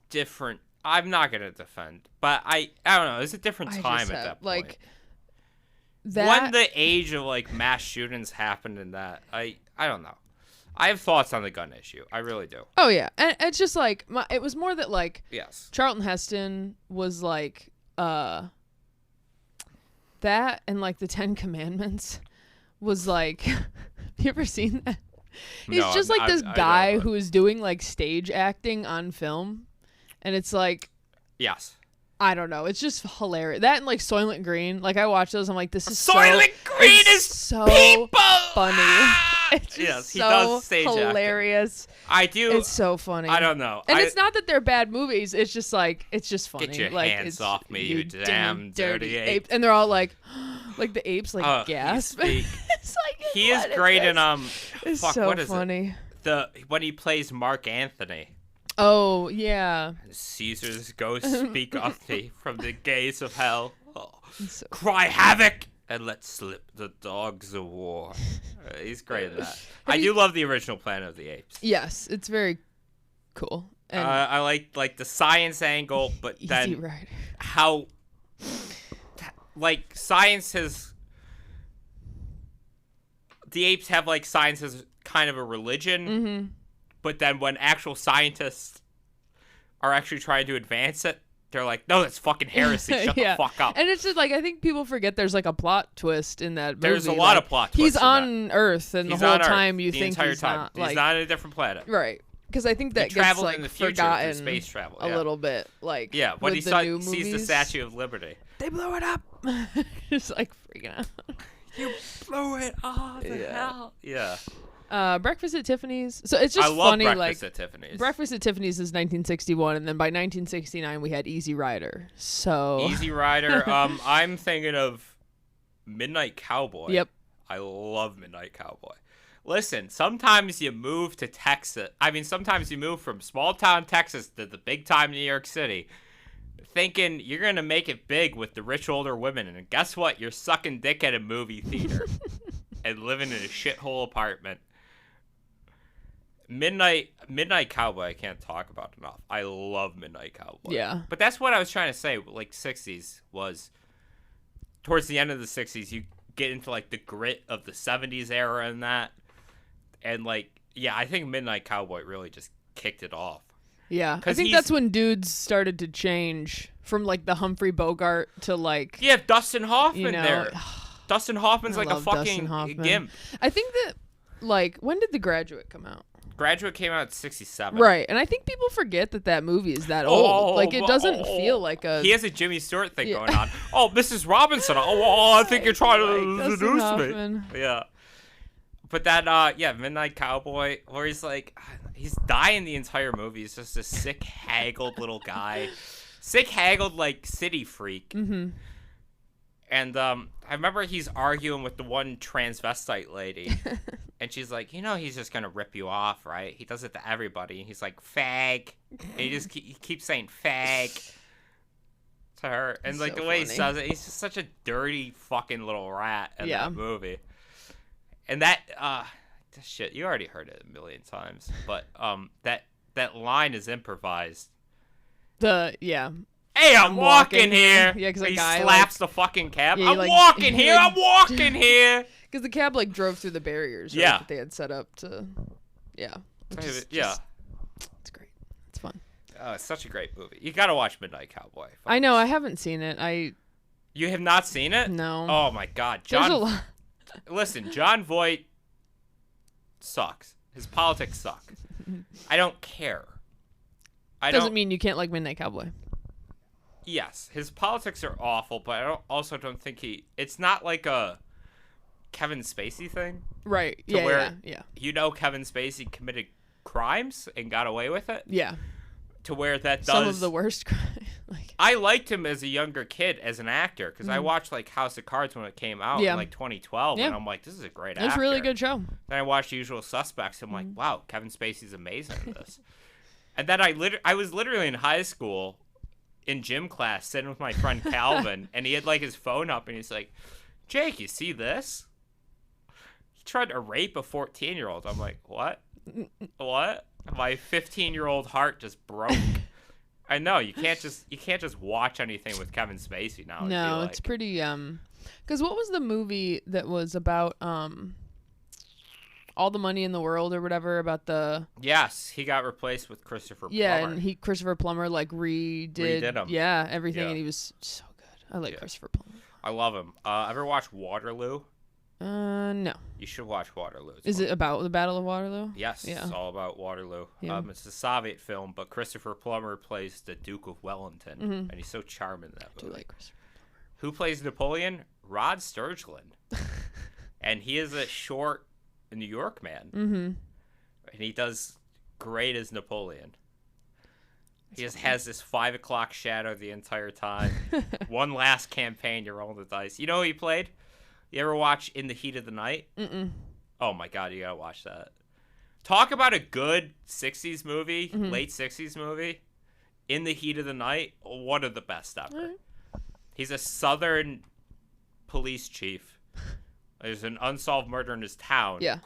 different... I'm not going to defend. But I don't know. It was a different time at that point. Like, when the age of, like, mass shootings happened in that, I don't know. I have thoughts on the gun issue. I really do. Oh, yeah. And it's just, like, it was more that, like... Yes. Charlton Heston was, like... that and like the 10 Commandments was like have you ever seen that? He's just like this guy who is doing like stage acting on film, and it's like, yes, I don't know, it's just hilarious. That and like Soylent Green, like I watch those, I'm like, this is Soylent Green is so people! funny. It's just Yes, he so does stage acting. hilarious. I do. It's so funny. I don't know. And it's not that they're bad movies. It's just like it's just funny. Get your like, hands it's, off me, you damn dirty ape. ape. And they're all like the apes like he gasp. speak- It's like He is what great in this? It's fuck, so what is funny. it? When he plays Mark Anthony. Oh yeah. Caesar's ghost speak of me from the gates of hell. Oh. So Cry havoc and let slip the dogs of war. He's great in that. I do love the original Planet of the Apes. yes, it's very cool. And I like the science angle, but Easy then Rider. how like science has the apes have like science as kind of a religion, Mm-hmm. but then when actual scientists are actually trying to advance it, they're like, no, that's fucking heresy. Shut Yeah. the fuck up. And it's just like I think people forget there's like a plot twist in that movie. There's a lot like, of plot He's twists in on Earth, and He's the whole on Earth time you the think entire he's time. not He's like not on a different planet. right. Because I think that gets traveled like in the future through forgotten space travel, a yeah. little bit. Like Yeah, when with he the new sees the movies, Statue of Liberty. they blew it up. Just like freaking out. You blew it off the Yeah. hell. Yeah. Breakfast at Tiffany's. So it's just I love funny. Breakfast Like at Tiffany's. Breakfast at Tiffany's is 1961, and then by 1969 we had Easy Rider. So Easy Rider. I'm thinking of Midnight Cowboy. Yep. I love Midnight Cowboy. Listen, sometimes you move to Texas. I mean, sometimes you move from small town Texas to the big time New York City, thinking you're going to make it big with the rich older women. And guess what? You're sucking dick at a movie theater and living in a shithole apartment. Midnight Cowboy, I can't talk about enough. I love Midnight Cowboy. Yeah. But that's what I was trying to say. Like, 60s was, towards the end of the 60s, you get into, like, the grit of the 70s era and that. And, like, yeah, I think Midnight Cowboy really just kicked it off. Yeah, I 'Cause think he's- that's when dudes started to change from like the Humphrey Bogart to like You have Dustin Hoffman you know. there. Dustin Hoffman's I like a love Dustin fucking Hoffman. gimp. I think that like when did The Graduate come out? Graduate came out in 67. Right, and I think people forget that movie is that Oh, old. Like it doesn't feel like a. He has a Jimmy Stewart thing Yeah. going on. Oh, Mrs. Robinson. Oh, I think you're trying to Like Dustin seduce Hoffman. me. Yeah. But that, Midnight Cowboy, where he's like, he's dying the entire movie. He's just a sick, haggled little guy. Sick, haggled, like, city freak. Mm-hmm. And I remember he's arguing with the one transvestite lady. And she's like, he's just going to rip you off, right? He does it to everybody. And he's like, fag. And he just he keeps saying fag to her. And, like, So the way he funny. says it, he's just such a dirty fucking little rat in Yeah. that movie. And that, shit, you already heard it a million times. But that line is improvised. Yeah. Hey, I'm walking here. Yeah, 'cause a he guy, slaps the fucking cab. Yeah, he, I'm like- walking he, here. like- I'm walking here. Because the cab like drove through the barriers. Right, Yeah. that they had set up to. Yeah. Yeah. It's great. It's fun. It's such a great movie. You gotta watch Midnight Cowboy. I know. I haven't seen it. You have not seen it? No. Oh my God, There's a John. lot. Listen, John Voight sucks. His politics suck. I don't care. Doesn't mean you can't like Midnight Cowboy. Yes, his politics are awful, but I also don't think it's not like a Kevin Spacey thing. Right. To where Yeah. Kevin Spacey committed crimes and got away with it. Yeah. To where that does Some of the worst crimes. Like. I liked him as a younger kid as an actor because I watched like House of Cards when it came out Yeah. in like 2012, Yeah. and I'm like, this is a great It was actor. a really good show. Then I watched Usual Suspects. I'm like, wow, Kevin Spacey's amazing in this. And then I was literally in high school in gym class sitting with my friend Calvin, and he had like his phone up, and he's like, Jake, you see this? He tried to rape a 14-year-old. I'm like, what? What? My 15-year-old heart just broke. I know you can't just watch anything with Kevin Spacey now. No, like. it's pretty because what was the movie that was about All the Money in the World or whatever about the Yes, he got replaced with Christopher Plummer. and Christopher Plummer like redid him. Yeah, everything Yeah. and he was so good. I like Yeah. Christopher Plummer. I love him. Ever watch Waterloo? No. You should watch Waterloo. Is it about the Battle of Waterloo? Yes, Yeah. it's all about Waterloo. Yeah. It's a Soviet film, but Christopher Plummer plays the Duke of Wellington, and he's so charming in that I do movie. like Christopher. Who plays Napoleon? Rod Sturgeland. And he is a short a New York man. Mm-hmm. And he does great as Napoleon. He just has this 5 o'clock shadow the entire time. One last campaign, you're rolling the dice. You know who he played? You ever watch In the Heat of the Night? Mm-mm. Oh my God, you gotta watch that. Talk about a good 60s movie, late 60s movie. In the Heat of the Night, one of the best ever. Right. He's a Southern police chief. There's an unsolved murder in his town. Yeah.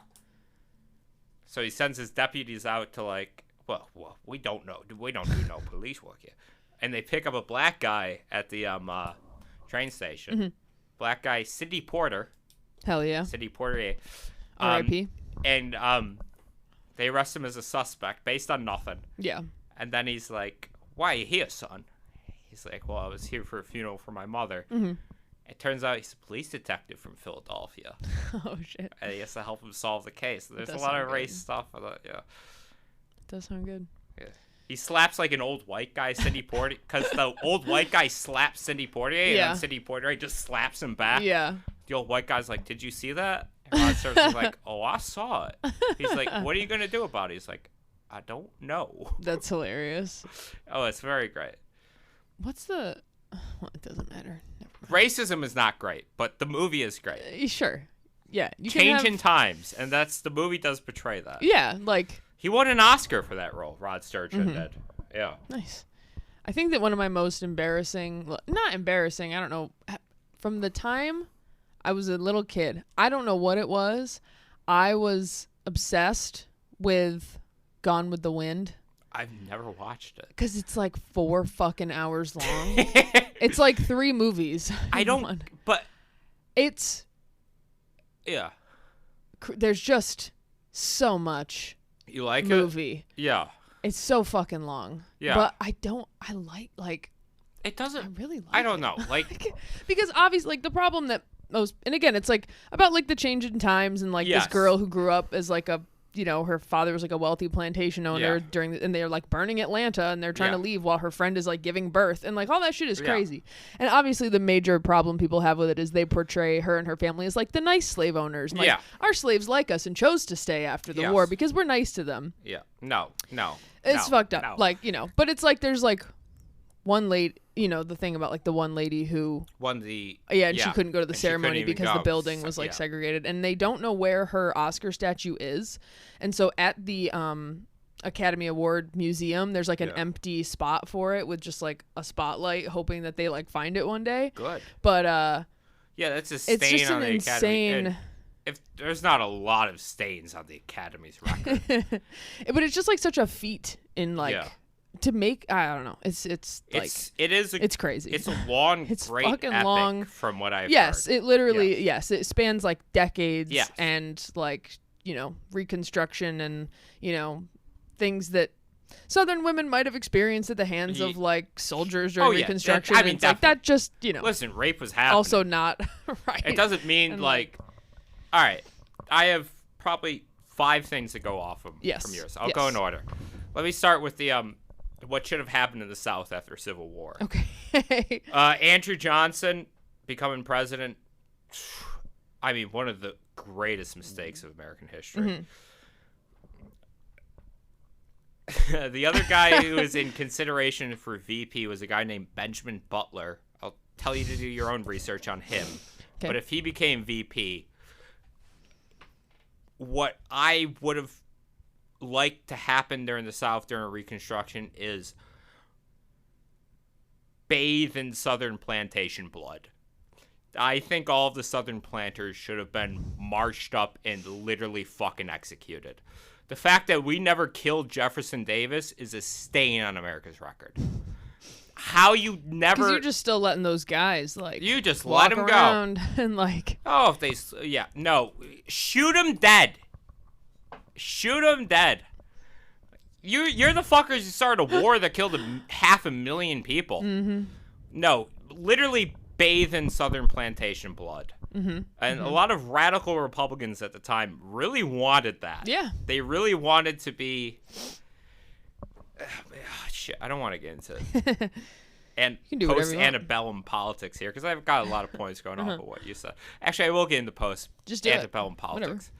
So he sends his deputies out to like, well, we don't know. We don't do no police work here. And they pick up a black guy at the train station. Mm-hmm. Black guy, Sidney Porter. Hell yeah. Sidney Porter. R.I.P. And they arrest him as a suspect based on nothing. Yeah. And then he's like, why are you here, son? He's like, well, I was here for a funeral for my mother. Mm-hmm. It turns out he's a police detective from Philadelphia. Oh, shit. And he has to help him solve the case. There's a does lot sound of race good. stuff. Yeah. Does sound good. Yeah. He slaps like an old white guy, Sidney Poitier, because the old white guy slaps Sidney Poitier, and then Sidney Poitier just slaps him back. Yeah. The old white guy's like, did you see that? And Rod Serling is like, oh, I saw it. He's like, what are you going to do about it? He's like, I don't know. That's hilarious. Oh, it's very great. What's the... Well, it doesn't matter. Racism is not great, but the movie is great. Sure. Yeah. You Change can in times, and the movie does portray that. Yeah, like... He won an Oscar for that role, Rod Sturgeon did. Yeah. Nice. I think that one of my most embarrassing... Not embarrassing, I don't know. From the time I was a little kid, I don't know what it was. I was obsessed with Gone with the Wind. I've never watched it. Because it's like 4 fucking hours long. It's like 3 movies. I don't... But... It's... Yeah. There's just so much... You like movie. It? Yeah. It's so fucking long. Yeah. But I like it doesn't I really like I don't know. Like because obviously like the problem that most and again it's like about like the change in times and like this girl who grew up as like a her father was like a wealthy plantation owner and they're like burning Atlanta and they're trying to leave while her friend is like giving birth and like all that shit is crazy. And obviously the major problem people have with it is they portray her and her family as like the nice slave owners. Like our slaves like us and chose to stay after the war because we're nice to them. Yeah. No. It's fucked up. No. Like, but it's like there's like one lady, the thing about like the one lady who won the and she couldn't go to the ceremony because the building was like yeah. segregated and they don't know where her Oscar statue is. And so at the Academy Award Museum, there's like an empty spot for it with just like a spotlight, hoping that they like find it one day. Good. But yeah, that's a stain it's just on an the insane. Academy. If there's not a lot of stains on the Academy's record, but it's just like such a feat in like to make. I don't know. It's like it's crazy. It's a long, it's great fucking epic long. From what I've yes, heard. it literally it spans like decades and like Reconstruction and things that Southern women might have experienced at the hands of like soldiers during Reconstruction. I mean, it's like that just listen, rape was happening. Also not right. It doesn't mean and like all right. I have probably 5 things to go off of from yours. I'll go in order. Let me start with the what should have happened in the South after Civil War. Okay. Andrew Johnson becoming president. I mean, one of the greatest mistakes of American history. Mm-hmm. The other guy who was in consideration for VP was a guy named Benjamin Butler. I'll tell you to do your own research on him. Okay. But if he became VP, what I would have liked to happen during the South during Reconstruction is bathe in Southern plantation blood. I think all of the Southern planters should have been marched up and literally fucking executed. The fact that we never killed Jefferson Davis is a stain on America's record. How you never... Because you're just still letting those guys, like... You just let them go. And, like... Oh, if they... Yeah, no. Shoot them dead. Shoot them dead. You're the fuckers who started a war that killed 500,000 people. Mm-hmm. No, literally bathe in Southern plantation blood. Mm-hmm. And a lot of radical Republicans at the time really wanted that. Yeah. They really wanted to be... shit, I don't want to get into it. And post-antebellum politics here, because I've got a lot of points going off of what you said. Actually, I will get into post-antebellum politics.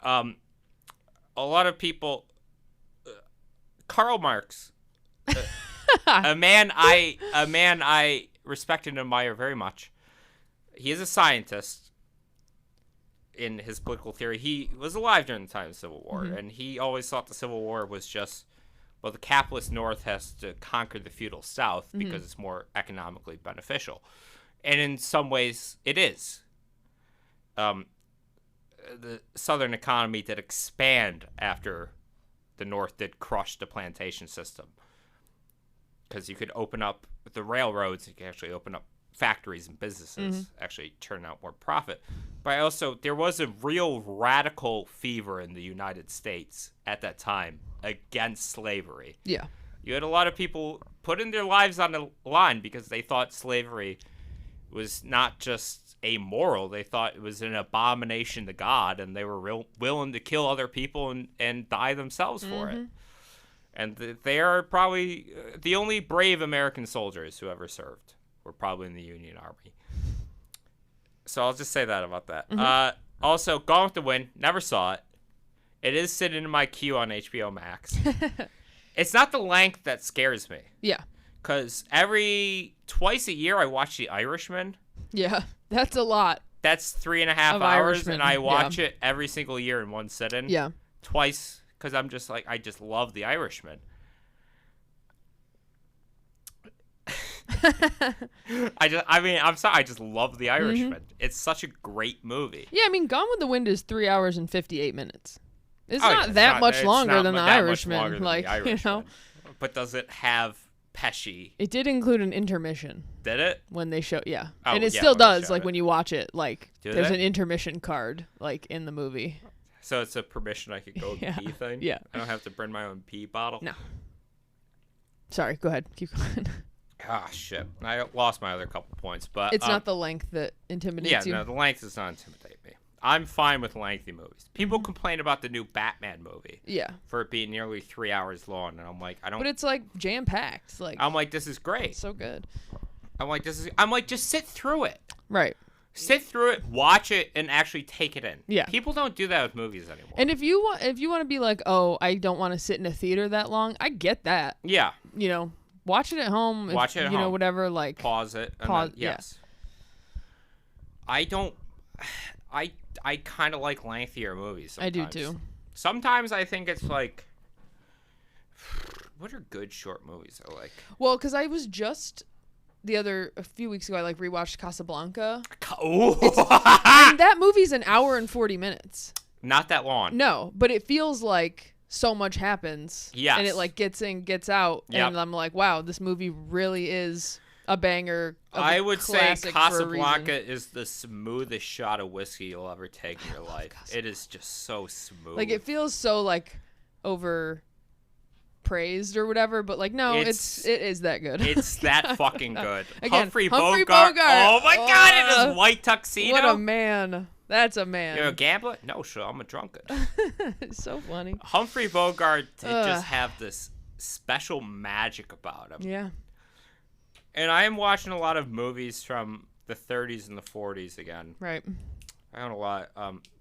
A lot of people. Karl Marx, a man I respect and admire very much. He is a scientist. In his political theory, he was alive during the time of the Civil War, and he always thought the Civil War was just, well, the capitalist North has to conquer the feudal South because it's more economically beneficial, and in some ways, it is. The Southern economy did expand after the North did crush the plantation system, because you could open up the railroads, you could actually open up factories and businesses, actually turn out more profit. But also, there was a real radical fever in the United States at that time against slavery. Yeah. You had a lot of people putting their lives on the line because they thought slavery was not just amoral. They thought it was an abomination to God, and they were willing to kill other people and die themselves for it. And they are probably the only brave American soldiers who ever served were probably in the Union Army. So I'll just say that about that. Also, Gone with the Wind, never saw it. It is sitting in my queue on HBO Max. It's not the length that scares me. Yeah. Because twice a year I watch The Irishman. Yeah, that's a lot. That's 3.5 hours, Irishman, and I watch it every single year in one sitting. Yeah. Twice, because I'm just like, I just love The Irishman. I'm sorry, I just love The Irishman. It's such a great movie. Yeah, I mean, Gone with the Wind is 3 hours and 58 minutes. It's not that much longer than The Irishman. Like, you know. But does it have Pesci? It did include an intermission. Did it? When they show, yeah. Oh, and it yeah, still when they does, showed like, it. when you watch it, like, Do there's they? an intermission card, like, in the movie. So it's a permission I could go Yeah. pee thing? Yeah. I don't have to bring my own pee bottle? No. Sorry, go ahead. Keep going. Ah, shit. I lost my other couple points, but... It's not the length that intimidates you. Yeah, no, the length does not intimidate me. I'm fine with lengthy movies. People complain about the new Batman movie. Yeah. For it being nearly 3 hours long, and I'm like, I don't... But it's, like, jam-packed. Like, I'm like, this is great. it's so good. I'm like, just sit through it. Right. Sit through it, watch it, and actually take it in. Yeah. People don't do that with movies anymore. And if you want to be like, oh, I don't want to sit in a theater that long, I get that. Yeah. You know, watch it at home. Watch it at you know, home. whatever. Like, Pause it. And Pause- then, yes. I don't... I kind of like lengthier movies sometimes. I do too. Sometimes I think it's like... What are good short movies I like? Well, because I was just... a few weeks ago, I like rewatched Casablanca. Oh! And that movie's an hour and 40 minutes. Not that long. No, but it feels like so much happens. Yes. And it like gets in, gets out. Yep. And I'm like, wow, this movie really is a banger. I would say classic for a reason. Casablanca is the smoothest shot of whiskey you'll ever take in your life. It is just so smooth. Like, it feels so like over praised or whatever, but like, no, it is that good. It's that fucking good. Again, Humphrey Humphrey Bogart. Bogart. Oh my God, in his white tuxedo. What a man. That's a man. You're a gambler? No, sure, I'm a drunkard. It's so funny. Humphrey Bogart did just have this special magic about him. Yeah. And I am watching a lot of movies from the 30s and the 40s again. Right. I own a lot.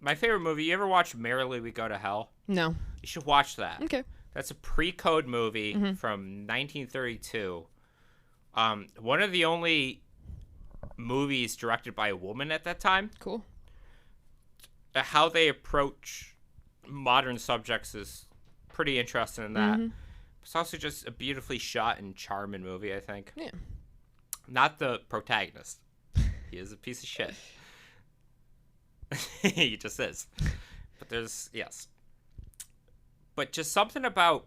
My favorite movie, you ever watch Merrily We Go to Hell? No. You should watch that. Okay. That's a pre-code movie from 1932. One of the only movies directed by a woman at that time. Cool. How they approach modern subjects is pretty interesting in that. It's also just a beautifully shot and charming movie, I think. Yeah. Not the protagonist. He is a piece of shit. He just is. But yes. But just something about,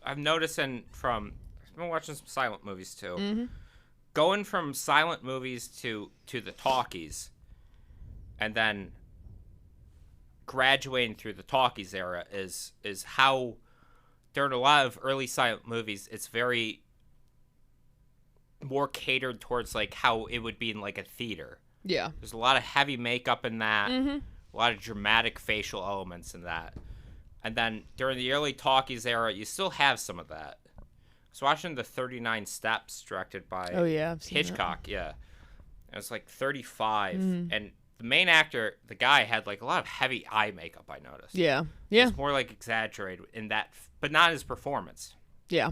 I'm noticing I've been watching some silent movies too. Going from silent movies to the talkies, and then graduating through the talkies era is how, during a lot of early silent movies, it's very more catered towards like how it would be in like a theater. Yeah. There's a lot of heavy makeup in that, a lot of dramatic facial elements in that. And then during the early talkies era, you still have some of that. I was watching the 39 Steps directed by I've seen Hitchcock, yeah. It was like 35, and the main actor, the guy, had like a lot of heavy eye makeup. I noticed. Yeah. Yeah. It's more like exaggerated in that, but not his performance. Yeah.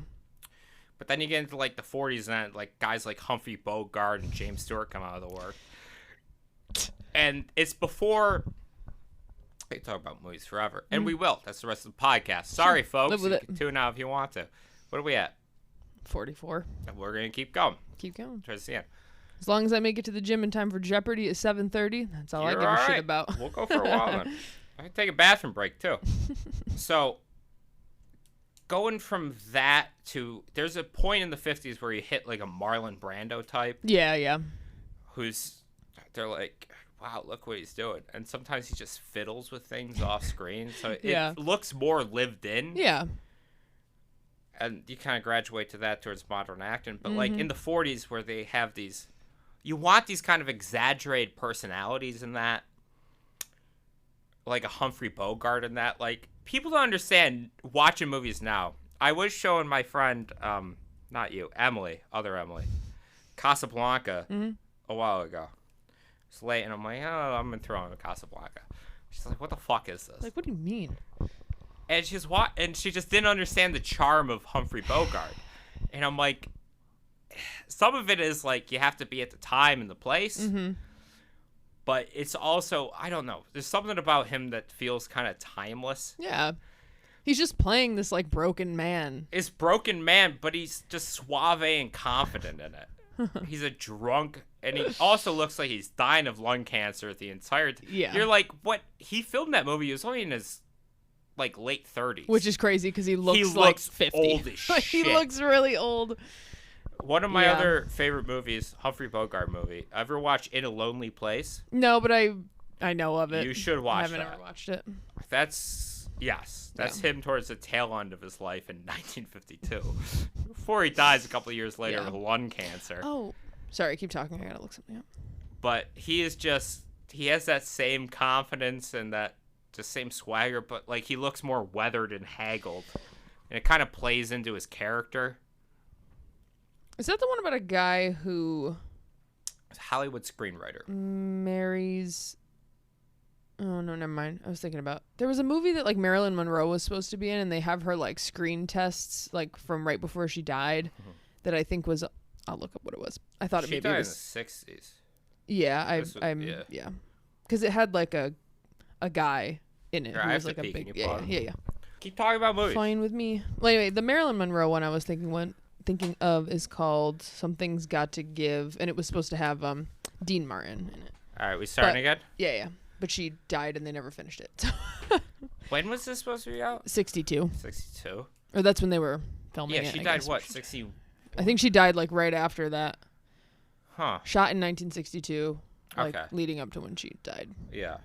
But then you get into like the 40s, and like guys like Humphrey Bogart and James Stewart come out of the work, and it's before. We can talk about movies forever, and we will. That's the rest of the podcast. Sorry, folks. Live with You it. can tune out if you want to. What are we at? 44. And we're gonna keep going. Keep going. Try to see it. As long as I make it to the gym in time for Jeopardy at 7:30, that's all I give a shit about. We'll go for a while then. I can take a bathroom break too. So, going from that to, there's a point in the 50s where you hit like a Marlon Brando type. Yeah, yeah. They're like, wow, look what he's doing. And sometimes he just fiddles with things off screen. So Yeah. it looks more lived in. Yeah. And you kind of graduate to that towards modern acting. But like in the 40s where they have these, you want these kind of exaggerated personalities in that. Like a Humphrey Bogart in that. Like, people don't understand watching movies now. I was showing my friend, not you, Emily, other Emily, Casablanca a while ago. It's late, and I'm like, oh, I'm going to throw on Casablanca. She's like, what the fuck is this? Like, what do you mean? And she just didn't understand the charm of Humphrey Bogart. And I'm like, some of it is like you have to be at the time and the place. But it's also, I don't know. There's something about him that feels kind of timeless. Yeah. He's just playing this, like, broken man. It's broken man, but he's just suave and confident in it. He's a drunk, and he also looks like he's dying of lung cancer the entire time. Yeah. You're like, what? He filmed that movie. He was only in his, like, late 30s. Which is crazy because he looks like looks 50. old as shit. He looks really old. One of my Yeah. other favorite movies, Humphrey Bogart movie. Ever watch In a Lonely Place? No, but I know of it. You should watch I haven't that. ever watched it. That's him towards the tail end of his life in 1952. Before he dies a couple of years later of lung cancer. Oh, sorry. Keep talking. I gotta look something up. But he has that same confidence and that just same swagger, but like he looks more weathered and haggled. And it kind of plays into his character. Is that the one about a guy who Hollywood screenwriter. marries? Oh no, never mind. I was thinking about, there was a movie that like Marilyn Monroe was supposed to be in, and they have her like screen tests like from right before she died. That I think was, I'll look up what it was. I thought She maybe died it was. in the 60s. Yeah, Yeah. yeah, because it had like a guy in it Here, who I was have to like a peek. big Can you pause? yeah. Keep talking about movies. Fine with me. Well, anyway, the Marilyn Monroe one I was thinking of is called Something's Got to Give, and it was supposed to have Dean Martin in it. All right, we starting again? Yeah. But she died and they never finished it. When was this supposed to be out? 62. 62. Or that's when they were filming it. Yeah, she I died guess. what? 60. I think she died like right after that. Huh. Shot in 1962. Like Okay. leading up to when she died. Yeah.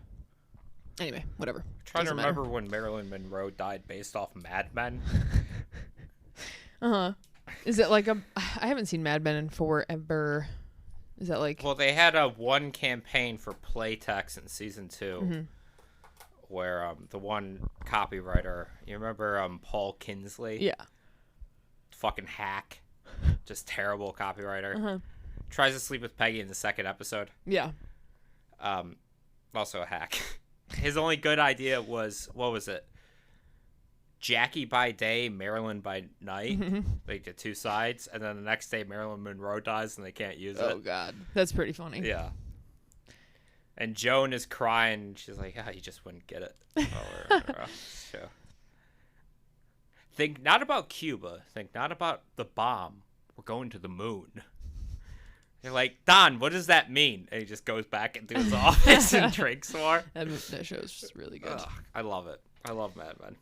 Anyway, whatever. Trying to Doesn't matter. remember when Marilyn Monroe died based off Mad Men. Is it like I haven't seen Mad Men in forever. Is that like? Well, they had one campaign for Playtex in season 2, where the one copywriter, you remember Paul Kinsley? Yeah. Fucking hack, just terrible copywriter. Tries to sleep with Peggy in the second episode. Yeah. Also a hack. His only good idea was, what was it? Jackie by day, Marilyn by night. Like the two sides, and then the next day Marilyn Monroe dies and they can't use it. Oh God, that's pretty funny. Yeah. And Joan is crying. She's like, "Ah, you just wouldn't get it." So. Think not about Cuba. Think not about the bomb. We're going to the moon. You're like, Don, what does that mean? And he just goes back into his office and drinks more. That show's just really good. Ugh, I love it. I love Mad Men.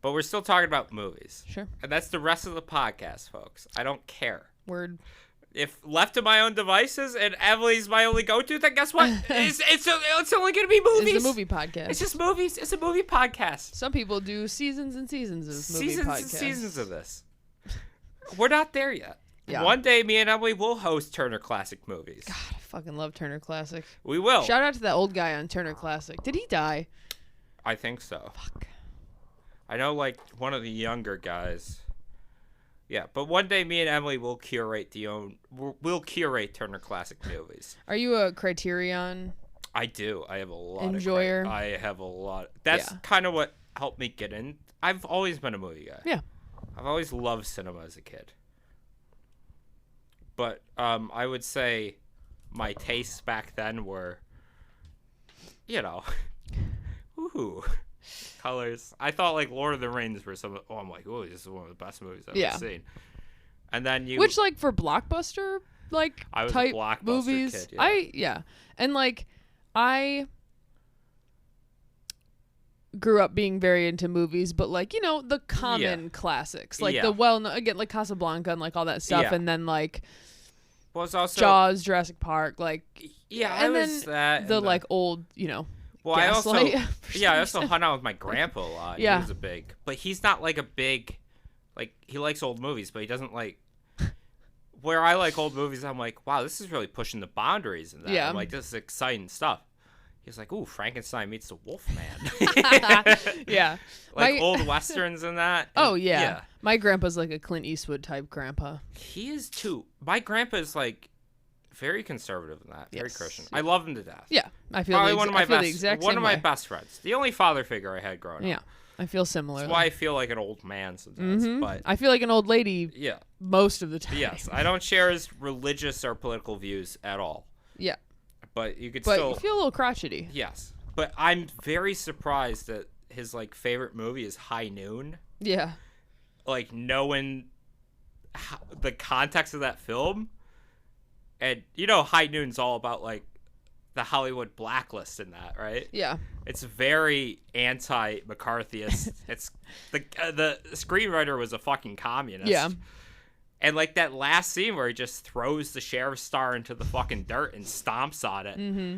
But we're still talking about movies. Sure. And that's the rest of the podcast, folks. I don't care. Word. If left to my own devices and Emily's my only go-to, then guess what? it's only going to be movies. It's a movie podcast. It's just movies. It's a movie podcast. Some people do seasons and seasons of movie podcasts. And seasons of this. We're not there yet. Yeah. One day, me and Emily will host Turner Classic Movies. God, I fucking love Turner Classic. We will. Shout out to that old guy on Turner Classic. Did he die? I think so. Fuck. I know, like, one of the younger guys. Yeah, but one day me and Emily will curate Turner Classic Movies. Are you a Criterion? I do. I have a lot enjoyer. of I have a lot. That's kind of what helped me get in. I've always been a movie guy. Yeah. I've always loved cinema as a kid. But I would say my tastes back then were, ooh, colors. I thought like Lord of the Rings were some. Oh, I'm like, oh, this is one of the best movies I've ever seen. And then which like for blockbuster I was type a blockbuster movies, kid, and like I grew up being very into movies, but like the common classics, like the again like Casablanca and like all that stuff, and then like also Jaws, Jurassic Park, like and then the like old Well, Gaslight. I also hung out with my grandpa a lot. Yeah. He was a big, but he's not like a big, like he likes old movies, but he doesn't like. Where I like old movies, I'm like, wow, this is really pushing the boundaries in that. Yeah. I'm like, this is exciting stuff. He's like, ooh, Frankenstein meets the Wolfman. Yeah. Like old westerns and that. Oh yeah. My grandpa's like a Clint Eastwood type grandpa. He is too. My grandpa is like very conservative in that. Very Christian. I love him to death. Yeah. I feel probably one of my best friends. The only father figure I had growing up. Yeah. I feel similar. That's why I feel like an old man sometimes. But I feel like an old lady most of the time. Yes. I don't share his religious or political views at all. Yeah. But you you feel a little crotchety. Yes. But I'm very surprised that his like favorite movie is High Noon. Yeah. Like knowing the context of that film. And High Noon's all about like the Hollywood blacklist in that, right? Yeah. It's very anti-McCarthyist. It's the screenwriter was a fucking communist. Yeah. And like that last scene where he just throws the sheriff's star into the fucking dirt and stomps on it. Mm-hmm.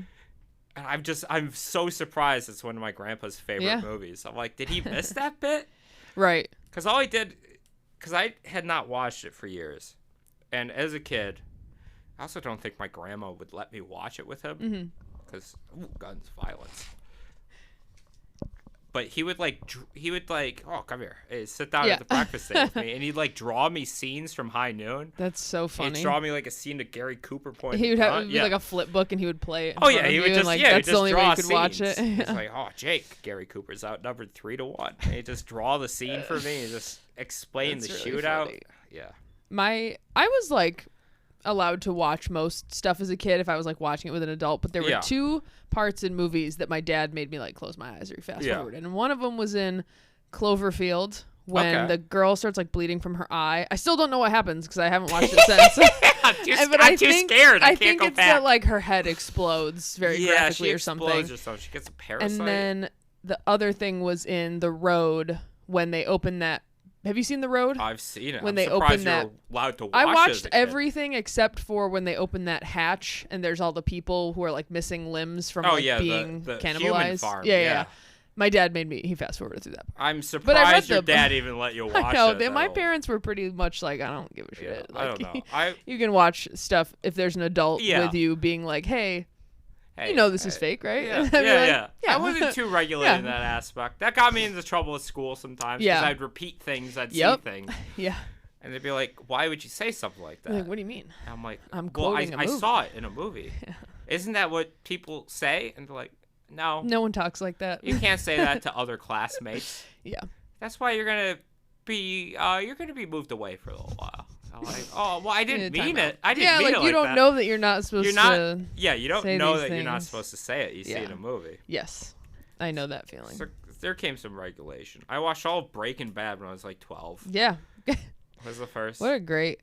And I'm so surprised it's one of my grandpa's favorite movies. I'm like, did he miss that bit? Right. Because I had not watched it for years. And as a kid, I also don't think my grandma would let me watch it with him. Because, guns, violence. But he would oh, come here, hey, sit down at the breakfast table with me, and he'd like draw me scenes from High Noon. That's so funny. He'd draw me like a scene to Gary Cooper point. He would have like a flip book, and he would play it. He would just that's the only way you could scenes. watch it. He's like, oh, Jake, Gary Cooper's outnumbered 3-1. And he'd just draw the scene for me and just explain the really shootout. Funny. Yeah. I was like allowed to watch most stuff as a kid if I was like watching it with an adult, but there were two parts in movies that my dad made me like close my eyes or fast forward, and one of them was in Cloverfield when the girl starts like bleeding from her eye. I still don't know what happens because I haven't watched it since. I'm too scared. I think can't it's go back. that like her head explodes very graphically or something. She gets a parasite. And then the other thing was in The Road when they open that. Have you seen The Road? I've seen it. When I'm they surprised open that, you're allowed to watch I it watched as a kid. everything except for when they open that hatch and there's all the people who are like missing limbs from being the cannibalized. human farm. Yeah. My dad made me. He fast forwarded through that. I'm surprised your dad even let you watch I know. it. My parents were pretty much like, I don't give a shit. I don't know. You can watch stuff if there's an adult with you being like, hey, this is fake, right? Yeah. I wasn't too regulated in that aspect. That got me into trouble at school sometimes because I'd repeat things, I'd see things. Yeah. And they'd be like, why would you say something like that? Like, what do you mean? And I'm like, I'm quoting a movie. I saw it in a movie. Isn't that what people say? And they're like, no. No one talks like that. You can't say that to other classmates. Yeah. That's why you're going to be moved away for a little while. I'm like, oh, well, I didn't mean it. I didn't mean it like you don't that. know that you're not supposed to. Yeah, you don't know that you're not supposed to say it. You see it in a movie. Yes, I know that feeling. So there came some regulation. I watched all of Breaking Bad when I was like 12. Yeah, was the first. What a great.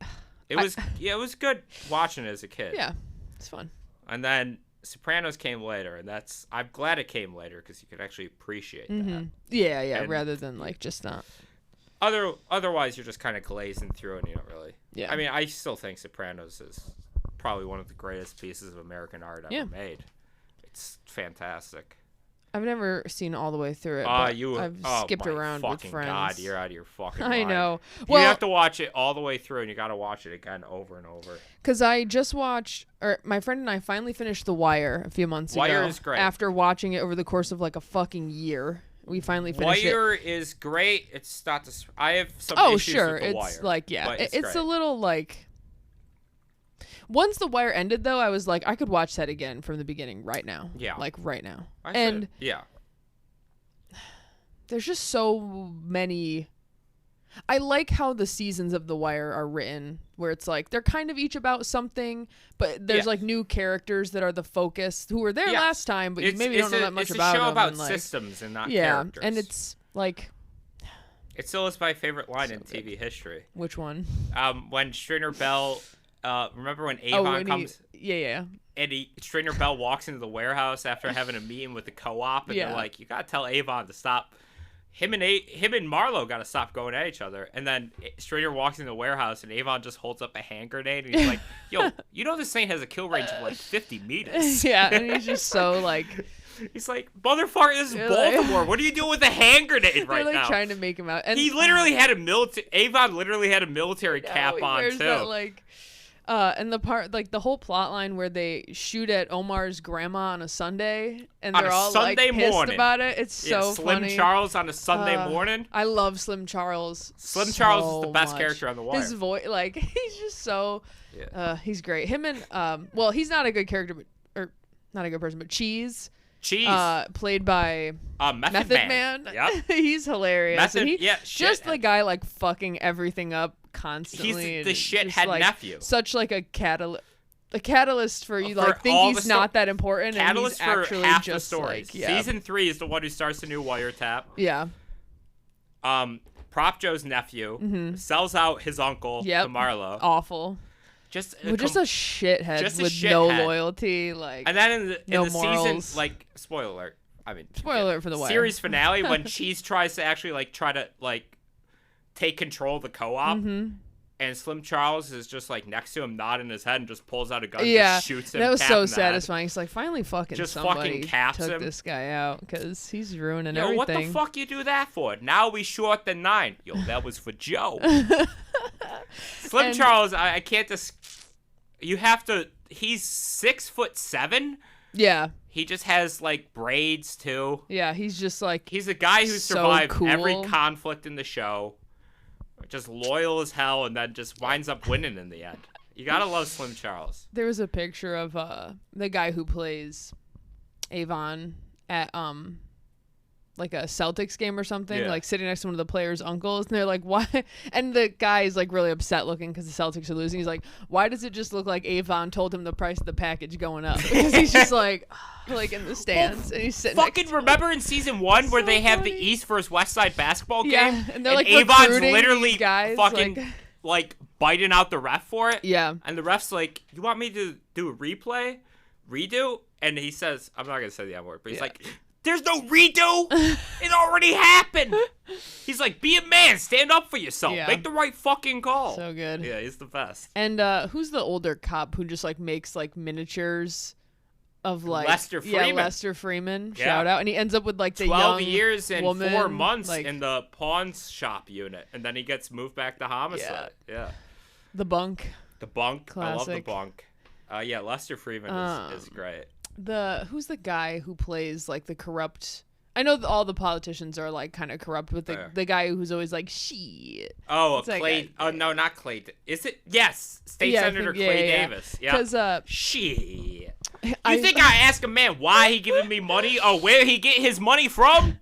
It was good watching it as a kid. Yeah, it's fun. And then Sopranos came later, and I'm glad it came later because you could actually appreciate that. Yeah, and rather than like just not. Otherwise, you're just kind of glazing through and you don't really. Yeah. I mean, I still think Sopranos is probably one of the greatest pieces of American art ever made. It's fantastic. I've never seen all the way through it. I've skipped around with friends. God, you're out of your fucking mind. I know. Well, you have to watch it all the way through, and you got to watch it again over and over. Because I just watched, or my friend and I finally finished The Wire a few months ago. Wire is great. After watching it over the course of like a fucking year. We finally finished Wire is great. It's not I have some issues with The Wire. It's like, it's a little like, Once The Wire ended, though, I was like, I could watch that again from the beginning right now. Yeah. Like, right now. Yeah. There's just so many... I like how the seasons of The Wire are written, where it's like, they're kind of each about something, but there's, like, new characters that are the focus, who were there last time, but you maybe don't know that much about them. It's a show about and, like, systems and not characters. Yeah, and it's, like... It still is my favorite line in TV history. Which one? When Stringer Bell... remember when Avon comes... Yeah. And Stringer Bell walks into the warehouse after having a meeting with the co-op, and they're like, you gotta tell Avon to stop... Him and Marlowe got to stop going at each other. And then Stringer walks into the warehouse, and Avon just holds up a hand grenade, and he's like, yo, you know this thing has a kill range of like 50 meters. Yeah, and he's just so like... He's like, motherfucker, this is Baltimore. What are you doing with a hand grenade right now? They're now? Trying to make him out. And he literally had a military... Avon literally had a military cap on, too. That, like... and the part, like, the whole plot line where they shoot at Omar's grandma on a Sunday, and they're all, Sunday like, pissed morning. about it. It's so funny. Slim Charles on a Sunday morning. I love Slim Charles. Slim Charles is the best character on The Wire. His voice, like, he's just so... he's great. Him and, well, he's not a good character, but, or not a good person, but Cheese, played by Method Man. Yep. He's hilarious. Just the guy, like, fucking everything up constantly. He's the shithead like, nephew. Such like a catalyst for you, like, think he's not that important. Catalyst and he's for actually half just the stories. Like, Season 3 is the one who starts the new Wiretap. Yeah. Prop Joe's nephew sells out his uncle to Marlowe. Awful. Just a shithead with no loyalty, like, and then in the morals. season, like, spoiler alert. I mean, spoiler alert for The Wire. Series finale when Cheese tries to actually like try to like take control of the co-op, and Slim Charles is just like next to him, nodding his head, and just pulls out a gun, and just shoots him. That was so satisfying. He's like, finally, somebody caps took him. This guy out because he's ruining everything. What the fuck you do that for? Now we short the 9. Yo, that was for Joe. Slim Charles, I can't you have to. He's 6'7". Yeah. He just has like braids too. Yeah, he's just like, he's a guy who survived cool. every conflict in the show. Just loyal as hell, and then just winds up winning in the end. You gotta love Slim Charles. There was a picture of the guy who plays Avon at like a Celtics game or something, like sitting next to one of the players' uncles, and they're like, why? And the guy's like really upset looking because the Celtics are losing. He's like, why does it just look like Avon told him the price of the package going up? Because he's just like in the stands, and he's sitting. Fucking remember in season 1 where they have the East versus West Side basketball game, and they're like Avon's literally guys, fucking like biting out the ref for it. Yeah, and the ref's like, you want me to do a redo? And he says, I'm not gonna say the N word, but he's like, there's no redo. It already happened. He's like, be a man. Stand up for yourself. Yeah. Make the right fucking call. So good. Yeah, he's the best. And who's the older cop who just like makes like miniatures of like Lester Freeman? Yeah, Lester Freeman. Shout out. And he ends up with like the 12 young years and woman, 4 months like, in the pawn shop unit, and then he gets moved back to homicide. Yeah. The Bunk. The Bunk. Classic. I love the Bunk. Yeah, Lester Freeman is great. Who's the guy who plays like the corrupt? I know all the politicians are like kind of corrupt, but the guy who's always like shit. Oh, Clay. Oh no, not Clay. Is it? Yes, State Senator Clay Davis. Yeah. Because shit. You think I ask a man why he giving me money or where he get his money from?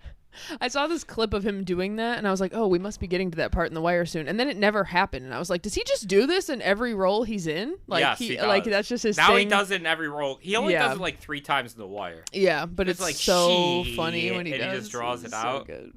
I saw this clip of him doing that, and I was like, oh, we must be getting to that part in The Wire soon. And then it never happened, and I was like, does he just do this in every role he's in? Like, yes, he does. Like, that's just his now thing. He does it in every role. He only does it like 3 times in The Wire. Yeah, but it's like so funny when he does. And he just draws it out. So good.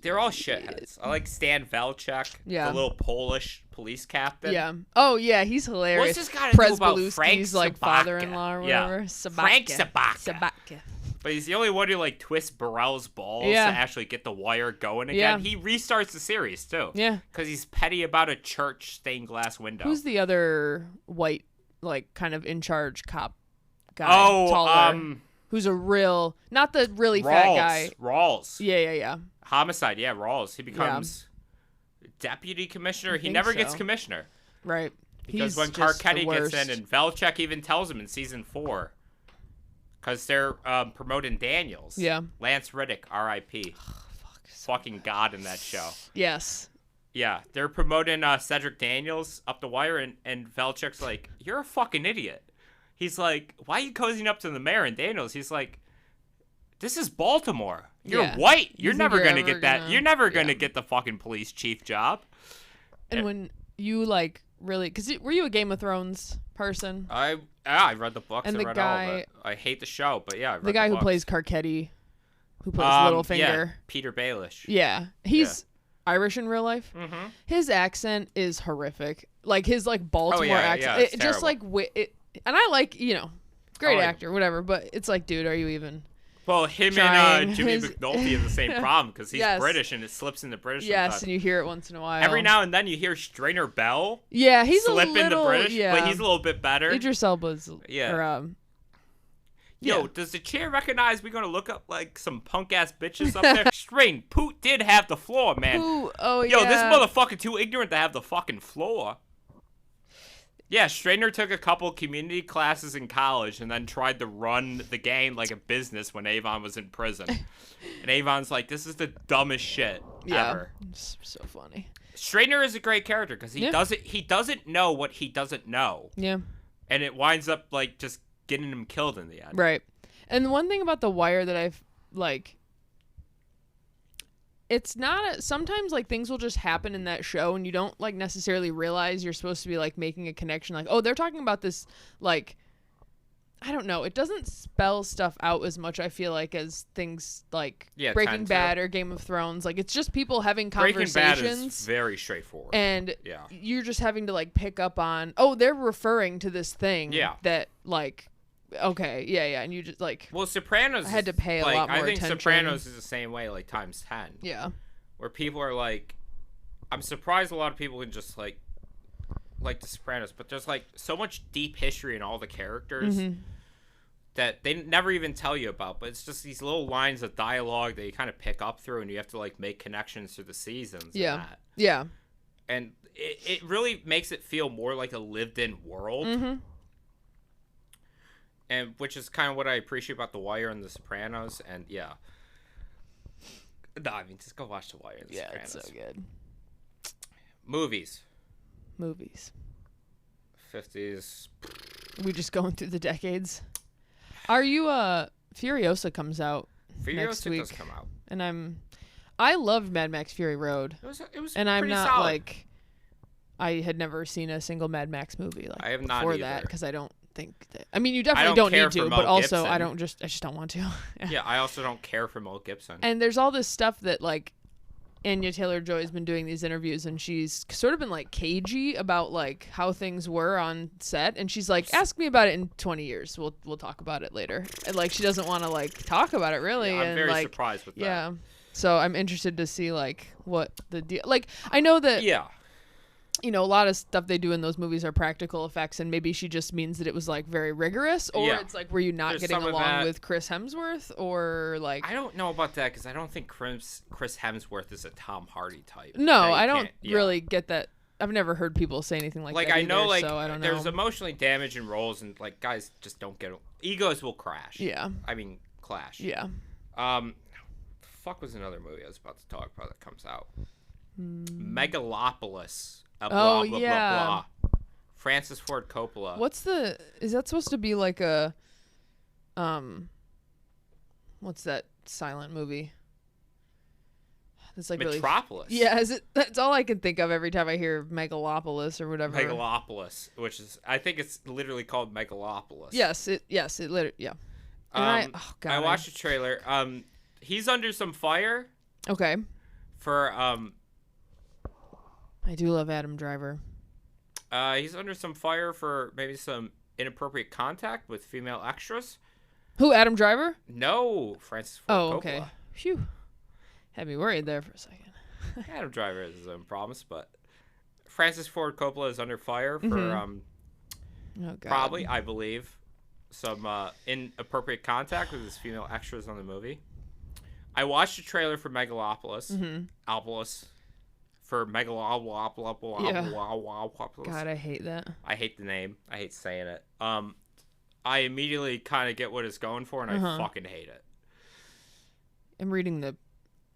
They're all shitheads. I like Stan Valchek, the little Polish police captain. Yeah. Oh, yeah, he's hilarious. What's this got to do about Frank like father-in-law or whatever. Yeah. Frank Sabaka. But he's the only one who like twists Burrell's balls to actually get the Wire going again. Yeah. He restarts the series too. Yeah. Because he's petty about a church stained glass window. Who's the other white, like, kind of in charge cop guy? Oh, taller. Who's a real, not the really fat guy. Rawls. Yeah. Homicide, Rawls. He becomes deputy commissioner. He never gets commissioner. Right. Because when Carcetti gets in, and Valchek even tells him in season 4, because they're promoting Daniels. Yeah. Lance Riddick, R.I.P. Oh, fuck. Fucking God in that show. Yes. Yeah, they're promoting Cedric Daniels up the wire, and Valchuk's like, "You're a fucking idiot." He's like, "Why are you cozying up to the mayor?" And Daniels, he's like, "This is Baltimore. You're white. You're never gonna get that. You're never gonna get the fucking police chief job." And when you like really, because were you a Game of Thrones person? I read the books and read all of it. I hate the show, but yeah, I read the guy who who plays Carcetti, who plays Littlefinger. Yeah, Peter Baelish. Yeah, he's Irish in real life. Mm-hmm. His accent is horrific. Like his like Baltimore accent. Yeah, just like and I like great actor, whatever. But it's like, dude, are you even? Well, him and Jimmy McNulty have the same problem because he's British and it slips into British. Yes, sometimes. and you hear it once in a while. Every now and then you hear Strainer Bell. Yeah, he's slip a little into British, but he's a little bit better. Idris Elba's Yo, does the chair recognize we're gonna look up like some punk ass bitches up there? Strain, Poot did have the floor, man. Yo, this motherfucker too ignorant to have the fucking floor. Yeah, Strainer took a couple community classes in college and then tried to run the gang like a business when Avon was in prison. And Avon's like, "This is the dumbest shit ever." It's so funny. Strainer is a great character because he doesn't know what he doesn't know. Yeah. And it winds up like just getting him killed in the end. Right. And the one thing about The Wire that I've like, it's not sometimes like things will just happen in that show and you don't like necessarily realize you're supposed to be like making a connection, like, oh, they're talking about this, like, I don't know, it doesn't spell stuff out as much, I feel like, as things like Breaking Bad or Game of Thrones. Like, it's just people having conversations. Breaking Bad is very straightforward. And you're just having to like pick up on, oh, they're referring to this thing that like, okay, and you just like, well, Sopranos, I had to pay a lot more attention. I think Sopranos is the same way, like times 10. Yeah. Where people are like, I'm surprised a lot of people can just like the Sopranos, but there's like so much deep history in all the characters that they never even tell you about, but it's just these little lines of dialogue that you kind of pick up through and you have to like make connections through the seasons. Yeah. And that. Yeah. And it really makes it feel more like a lived-in world. And which is kind of what I appreciate about The Wire and The Sopranos. And no, I mean, just go watch The Wire and The Sopranos. Yeah, it's so good. Movies. 50s. We just going through the decades. Are you Furiosa comes out next week. Does come out. And I loved Mad Max Fury Road. It was and I'm not solid. Like, I had never seen a single Mad Max movie like I have not before either. that, because I don't think that, I mean, you definitely don't need to, but also Gibson. I just don't want to. Yeah, I also don't care for Mel Gibson. And there's all this stuff that like Anya Taylor-Joy's been doing these interviews, and she's sort of been like cagey about like how things were on set, and she's like, ask me about it in 20 years, we'll talk about it later. And like she doesn't want to like talk about it really. Yeah, I'm and very like, surprised with that. Yeah, so I'm interested to see like what the deal, like I know that a lot of stuff they do in those movies are practical effects, and maybe she just means that it was like very rigorous, or it's like, were you not getting along with Chris Hemsworth, or like, I don't know about that, because I don't think Chris Hemsworth is a Tom Hardy type. No, I don't really get that. I've never heard people say anything like that. I know, either, like, so I don't know. There's emotionally damaged in roles, and like guys just don't get egos will crash. Yeah. I mean, clash. Yeah. The fuck was another movie I was about to talk about that comes out? Megalopolis. Blah, blah, blah, blah. Francis Ford Coppola. Is that supposed to be like a what's that silent movie? It's like Metropolis. Really, yeah, is it? That's all I can think of every time I hear Megalopolis or whatever. Megalopolis, which is, I think it's literally called Megalopolis. Yes, it literally, yeah. And I watched the trailer. He's under some fire. Okay. For I do love Adam Driver. He's under some fire for maybe some inappropriate contact with female extras. Who, Adam Driver? No, Francis Ford Coppola. Okay. Phew. Had me worried there for a second. Adam Driver has his own problems, but Francis Ford Coppola is under fire for probably, I believe, some inappropriate contact with his female extras on the movie. I watched the trailer for Megalopolis. Alpolis. For Megalopolis. God, I hate that. I hate the name. I hate saying it. I immediately kind of get what it's going for, and I fucking hate it. I'm reading the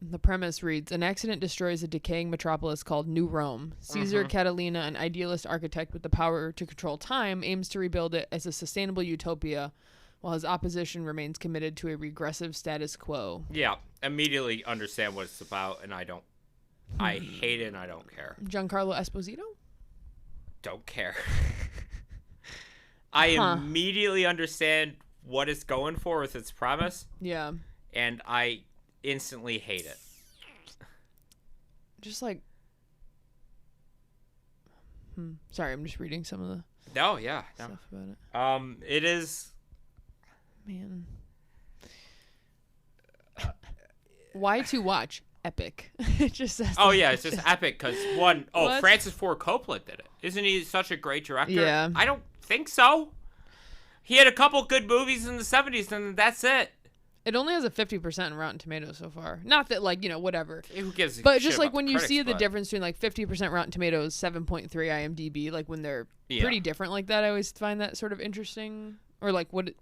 The premise reads, an accident destroys a decaying metropolis called New Rome. Caesar Catalina, an idealist architect with the power to control time, aims to rebuild it as a sustainable utopia, while his opposition remains committed to a regressive status quo. Yeah, immediately understand what it's about, and I hate it and I don't care. Giancarlo Esposito? Don't care. I immediately understand what it's going for with its premise. Yeah. And I instantly hate it. Just like... Sorry, I'm just reading some of the stuff about it. It is... Man. Why to watch? Epic. It just says... Oh, yeah, it's just epic because, Francis Ford Coppola did it. Isn't he such a great director? Yeah. I don't think so. He had a couple good movies in the 70s, and that's it. It only has a 50% in Rotten Tomatoes so far. Not that, like, whatever. Who gives a But shit just, like, about when you critics, see the difference between, like, 50% Rotten Tomatoes, 7.3 IMDb, like, when they're pretty different like that, I always find that sort of interesting. Or, like, what is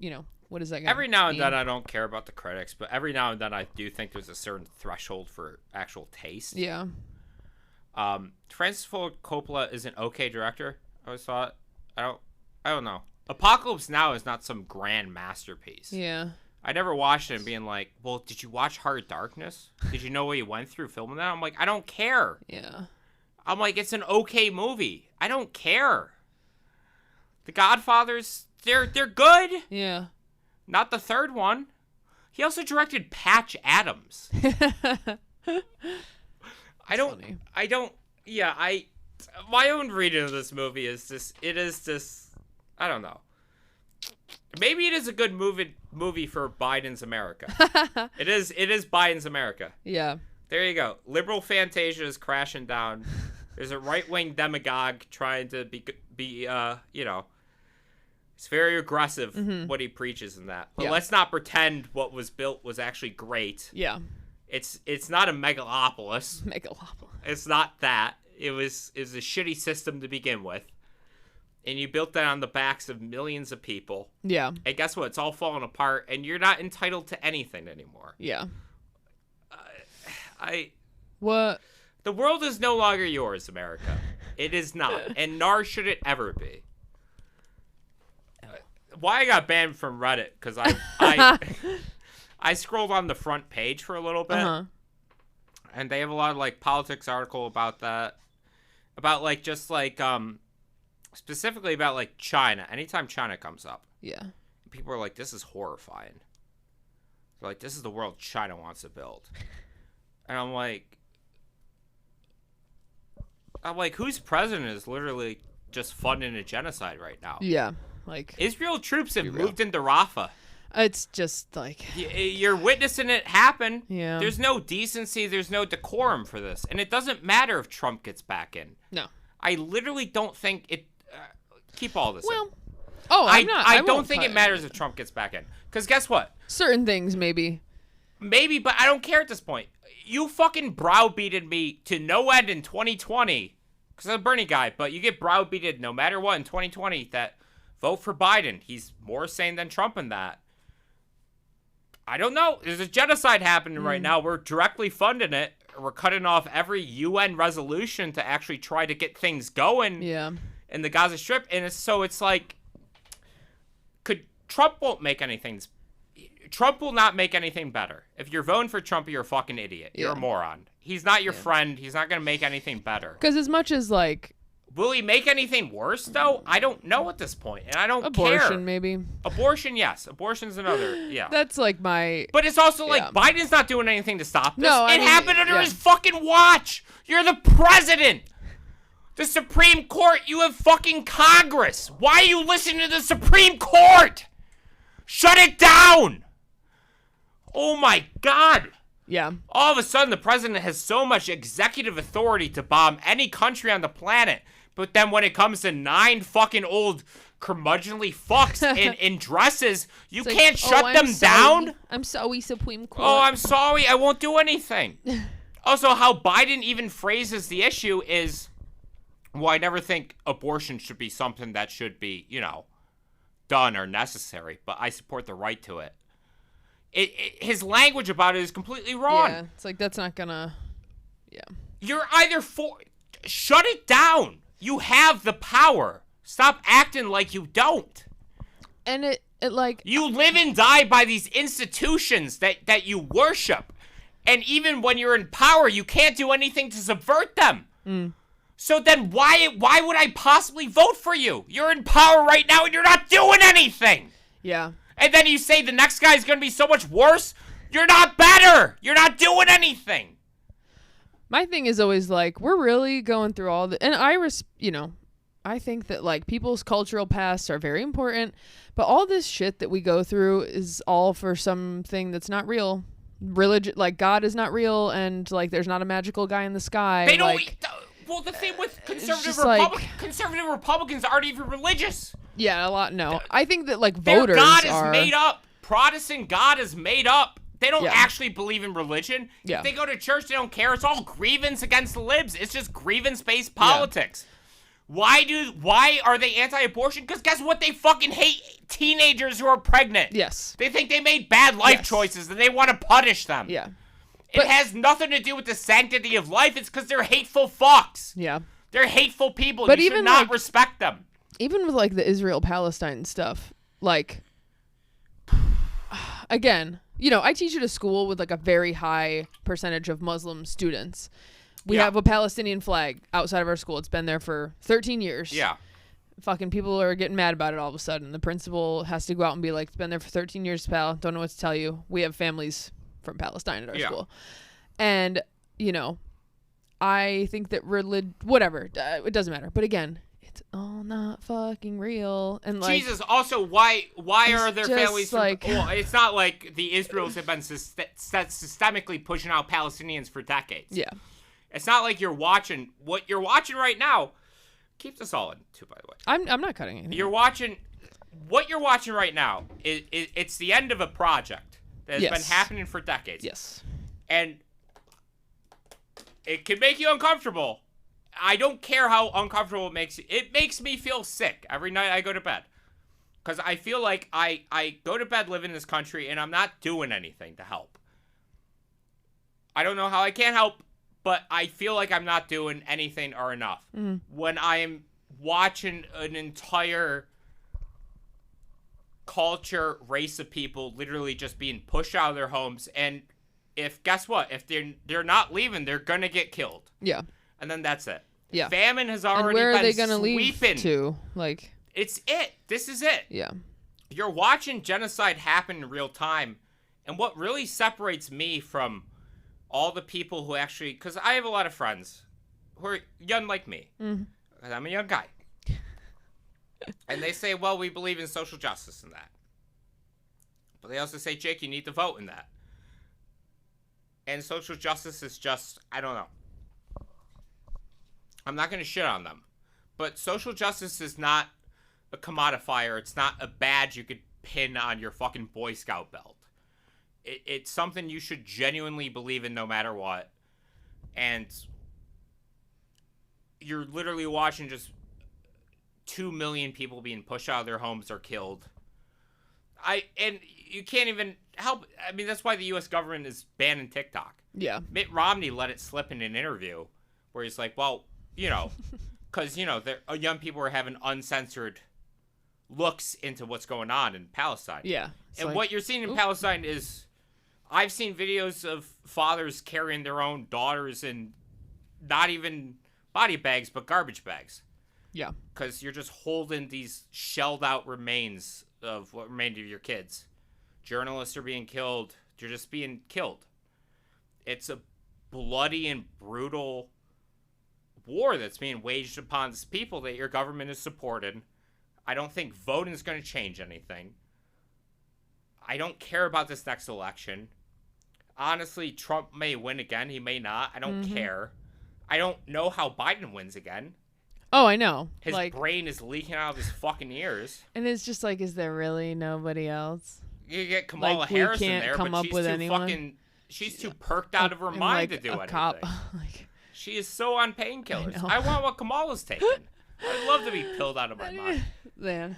that gonna Every now and mean? then I don't care about the critics, but every now and then I do think there's a certain threshold for actual taste. Yeah. Francis Ford Coppola is an okay director, I always thought. I don't know. Apocalypse Now is not some grand masterpiece. Yeah. I never watched it and being like, well, did you watch Heart of Darkness? Did you know what you went through filming that? I'm like, I don't care. Yeah. I'm like, it's an okay movie. I don't care. The Godfathers, they're good. Yeah. Not the third one. He also directed Patch Adams. My own reading of this movie is just, I don't know. Maybe it is a good movie for Biden's America. It is Biden's America. Yeah. There you go. Liberal Fantasia is crashing down. There's a right-wing demagogue trying to be it's very aggressive what he preaches in that. But let's not pretend what was built was actually great. Yeah. It's not a megalopolis. It's not that. It was a shitty system to begin with. And you built that on the backs of millions of people. Yeah. And guess what? It's all falling apart, and you're not entitled to anything anymore. Yeah. What? The world is no longer yours, America. It is not, and nor should it ever be. Why I got banned from Reddit? Because I scrolled on the front page for a little bit, and they have a lot of like politics article about that, about like just like specifically about like China. Anytime China comes up, people are like, "This is horrifying." They're like, "This is the world China wants to build," and I'm like, whose president is literally just funding a genocide right now? Yeah, like Israel troops have moved into Rafah. It's just like you're witnessing it happen. Yeah. There's no decency. There's no decorum for this, and it doesn't matter if Trump gets back in. No, I literally don't think it. Keep all this. Well, in. I don't think it matters if Trump gets back in, because guess what? Certain things maybe, but I don't care at this point. You fucking browbeated me to no end in 2020, because I'm a Bernie guy. But you get browbeated no matter what in 2020 that vote for Biden. He's more sane than Trump in that. I don't know. There's a genocide happening right now. We're directly funding it. We're cutting off every UN resolution to actually try to get things going in the Gaza Strip. And it's like, Trump will not make anything better. If you're voting for Trump, you're a fucking idiot. You're a moron. He's not your friend. He's not going to make anything better. Because as much as like... Will he make anything worse, though? I don't know at this point, and I don't care. Abortion, maybe. Abortion, yes. Abortion's another, That's like my... But it's also like, Biden's not doing anything to stop this. No, it happened under his fucking watch. You're the president. The Supreme Court, you have fucking Congress. Why are you listening to the Supreme Court? Shut it down. Oh, my God. Yeah. All of a sudden, the president has so much executive authority to bomb any country on the planet. But then when it comes to 9 fucking old curmudgeonly fucks in dresses, you can't shut them down? I'm sorry, Supreme Court. Oh, I'm sorry. I won't do anything. Also, how Biden even phrases the issue is, well, I never think abortion should be something that should be, done or necessary. But I support the right to it. his language about it is completely wrong. Yeah, it's like that's not gonna. Yeah. You're either shut it down. You have the power. Stop acting like you don't. And it like you live and die by these institutions that you worship, and even when you're in power, you can't do anything to subvert them. So then why would I possibly vote for you? You're in power right now and you're not doing anything. Yeah. And then you say the next guy's going to be so much worse. You're not better. You're not doing anything. My thing is always like, we're really going through all the, and I think that like people's cultural pasts are very important, but all this shit that we go through is all for something that's not real. Religion, like God is not real, and like there's not a magical guy in the sky. They don't. Like, well, the thing with conservative Republicans aren't even religious. Yeah, a lot. No, I think that like voters Their God is made up. Protestant God is made up. They don't actually believe in religion. Yeah. If they go to church, they don't care. It's all grievance against the libs. It's just grievance-based politics. Yeah. Why are they anti-abortion? Because guess what? They fucking hate teenagers who are pregnant. Yes. They think they made bad life choices and they want to punish them. Yeah. It has nothing to do with the sanctity of life. It's because they're hateful fucks. Yeah. They're hateful people. But you even should not like, respect them. Even with like the Israel-Palestine stuff, like, again, I teach at a school with like a very high percentage of Muslim students. We have a Palestinian flag outside of our school. It's been there for 13 years. Yeah. Fucking people are getting mad about it all of a sudden. The principal has to go out and be like, it's been there for 13 years, pal. Don't know what to tell you. We have families from Palestine at our school. And, I think that whatever, it doesn't matter. But again, it's all not fucking real. And like, Jesus, also, why are there families like, well, it's not like the Israels have been systemically pushing out Palestinians for decades. Yeah. It's not like what you're watching right now. Keep this all in, too, by the way. I'm not cutting anything. What you're watching right now, it's the end of a project that has been happening for decades. Yes. And it can make you uncomfortable. I don't care how uncomfortable it makes you. It makes me feel sick every night I go to bed. Because I feel like I go to bed living in this country and I'm not doing anything to help. I don't know how I can't help, but I feel like I'm not doing anything or enough. When I am watching an entire culture, race of people literally just being pushed out of their homes, and guess what? If they're not leaving, they're gonna get killed. Yeah. And then that's it. Yeah. Famine has already and where been are they gonna sweeping. leave to? Like, it's it. This is it. Yeah. You're watching genocide happen in real time, and what really separates me from all the people who actually, because I have a lot of friends who are young like me. Mm-hmm. I'm a young guy. And they say, well, we believe in social justice and that. But they also say, Jake, you need to vote in that. And social justice is just, I don't know. I'm not going to shit on them. But social justice is not a commodifier. It's not a badge you could pin on your fucking Boy Scout belt. It's something you should genuinely believe in no matter what. And you're literally watching just 2 million people being pushed out of their homes or killed. And you can't even help. I mean, that's why the U.S. government is banning TikTok. Yeah. Mitt Romney let it slip in an interview where he's like, well, because, young people are having uncensored looks into what's going on in Palestine. Yeah. And what you're seeing in Palestine is, I've seen videos of fathers carrying their own daughters in not even body bags, but garbage bags. Yeah. Because you're just holding these shelled out remains of what remained of your kids. Journalists are being killed. They're just being killed. It's a bloody and brutal war that's being waged upon this people that your government is supporting. I don't think voting is going to change anything. I don't care about this next election. Honestly, Trump may win again. He may not. I don't care. I don't know how Biden wins again. Oh, I know. His brain is leaking out of his fucking ears. And it's just like, is there really nobody else? You get Kamala Harris in there, but she's too perked out of her mind to do anything. Cop. She is so on painkillers. I want what Kamala's taking. I'd love to be pilled out of my mind. Man.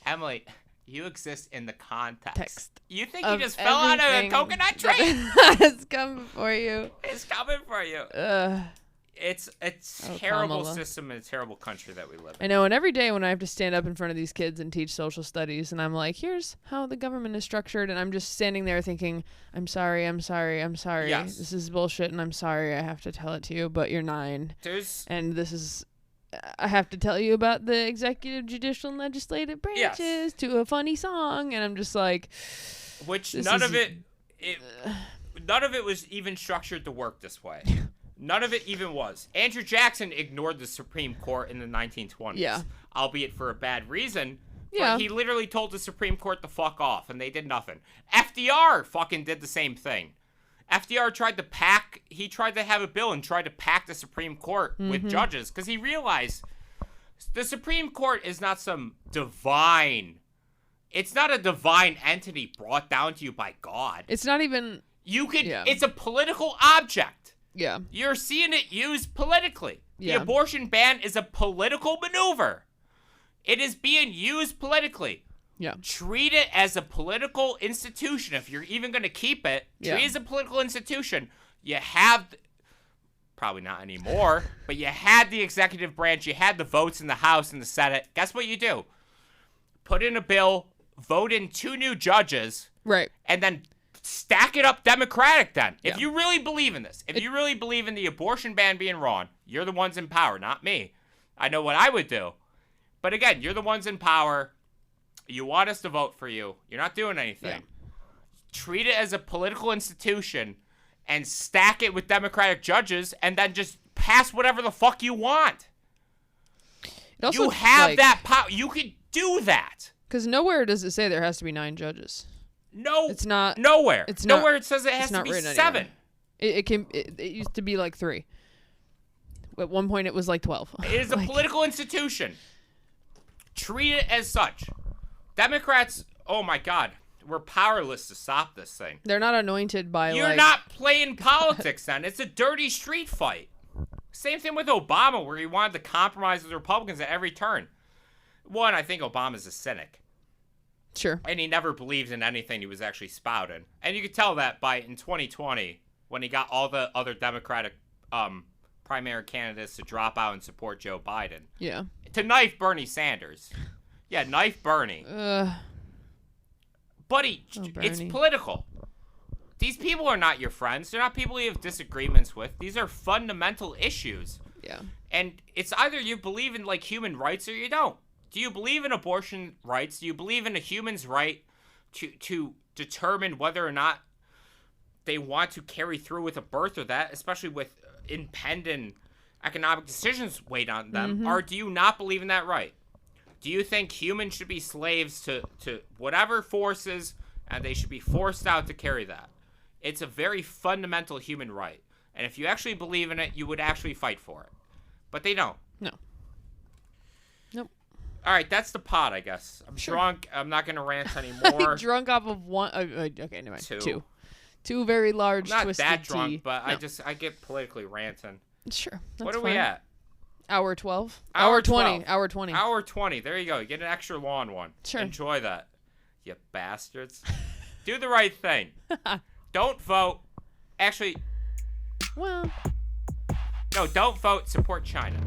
Emily, You exist in the context. Text You think you just fell out of a coconut tree? It's coming for you. It's coming for you. It's a terrible Kamala. system and a terrible country that we live in. I know, and every day when I have to stand up in front of these kids and teach social studies, and I'm like, here's how the government is structured, and I'm just standing there thinking, I'm sorry. Yes. This is bullshit, and I'm sorry I have to tell it to you, but you're 9. And this is... I have to tell you about the executive, judicial, and legislative branches to a funny song, and I'm just like... Which none of it was even structured to work this way. None of it even was. Andrew Jackson ignored the Supreme Court in the 1920s. Yeah. Albeit for a bad reason. Yeah. But he literally told the Supreme Court to fuck off, and they did nothing. FDR fucking did the same thing. FDR tried to have a bill and tried to pack the Supreme Court with judges because he realized the Supreme Court is not some divine. It's not a divine entity brought down to you by God. It's not even... It's a political object. Yeah. You're seeing it used politically. Yeah. The abortion ban is a political maneuver. It is being used politically. Yeah. Treat it as a political institution. If you're even going to keep it, treat it as a political institution. You have, probably not anymore, but you had the executive branch. You had the votes in the House and the Senate. Guess what you do? Put in a bill, vote in 2 new judges. Right. And then stack it up Democratic then. If you really believe in this, if you really believe in the abortion ban being wrong, you're the ones in power, not me. I know what I would do. But again, you're the ones in power. You want us to vote for you. You're not doing anything. Yeah. Treat it as a political institution and stack it with Democratic judges and then just pass whatever the fuck you want. You have that power. You can do that. Because nowhere does it say there has to be 9 judges. No. It's not. Nowhere. It's nowhere not, it says it has to be 7. It used to be like 3. At one point it was like 12. It is a political institution. Treat it as such. Democrats, oh my God, we're powerless to stop this thing. They're not anointed by You're not playing politics then. It's a dirty street fight. Same thing with Obama, where he wanted to compromise with the Republicans at every turn. One, I think Obama's a cynic. Sure. And he never believed in anything he was actually spouting. And you could tell that in 2020, when he got all the other Democratic primary candidates to drop out and support Joe Biden. Yeah. To knife Bernie Sanders. Yeah, knife Bernie. Buddy, it's political. These people are not your friends. They're not people you have disagreements with. These are fundamental issues. Yeah. And it's either you believe in, like, human rights or you don't. Do you believe in abortion rights? Do you believe in a human's right to determine whether or not they want to carry through with a birth or that, especially with impending economic decisions weighed on them? Or do you not believe in that right? Do you think humans should be slaves to whatever forces and they should be forced out to carry that? It's a very fundamental human right. And if you actually believe in it, you would actually fight for it. But they don't. No. Nope. All right, that's the pod, I guess. I'm drunk. I'm not going to rant anymore. Drunk off of one. Okay, never mind. 2. 2 very large I'm not twisted that drunk, tea. but No. I get politically ranting. Sure. What are fine. we at? Hour 12. Hour 20. 12. Hour 20. Hour 20. There you go. You get an extra long one. Sure. Enjoy that. You bastards. Do the right thing. Don't vote. Actually, Well. no, don't vote. Support China.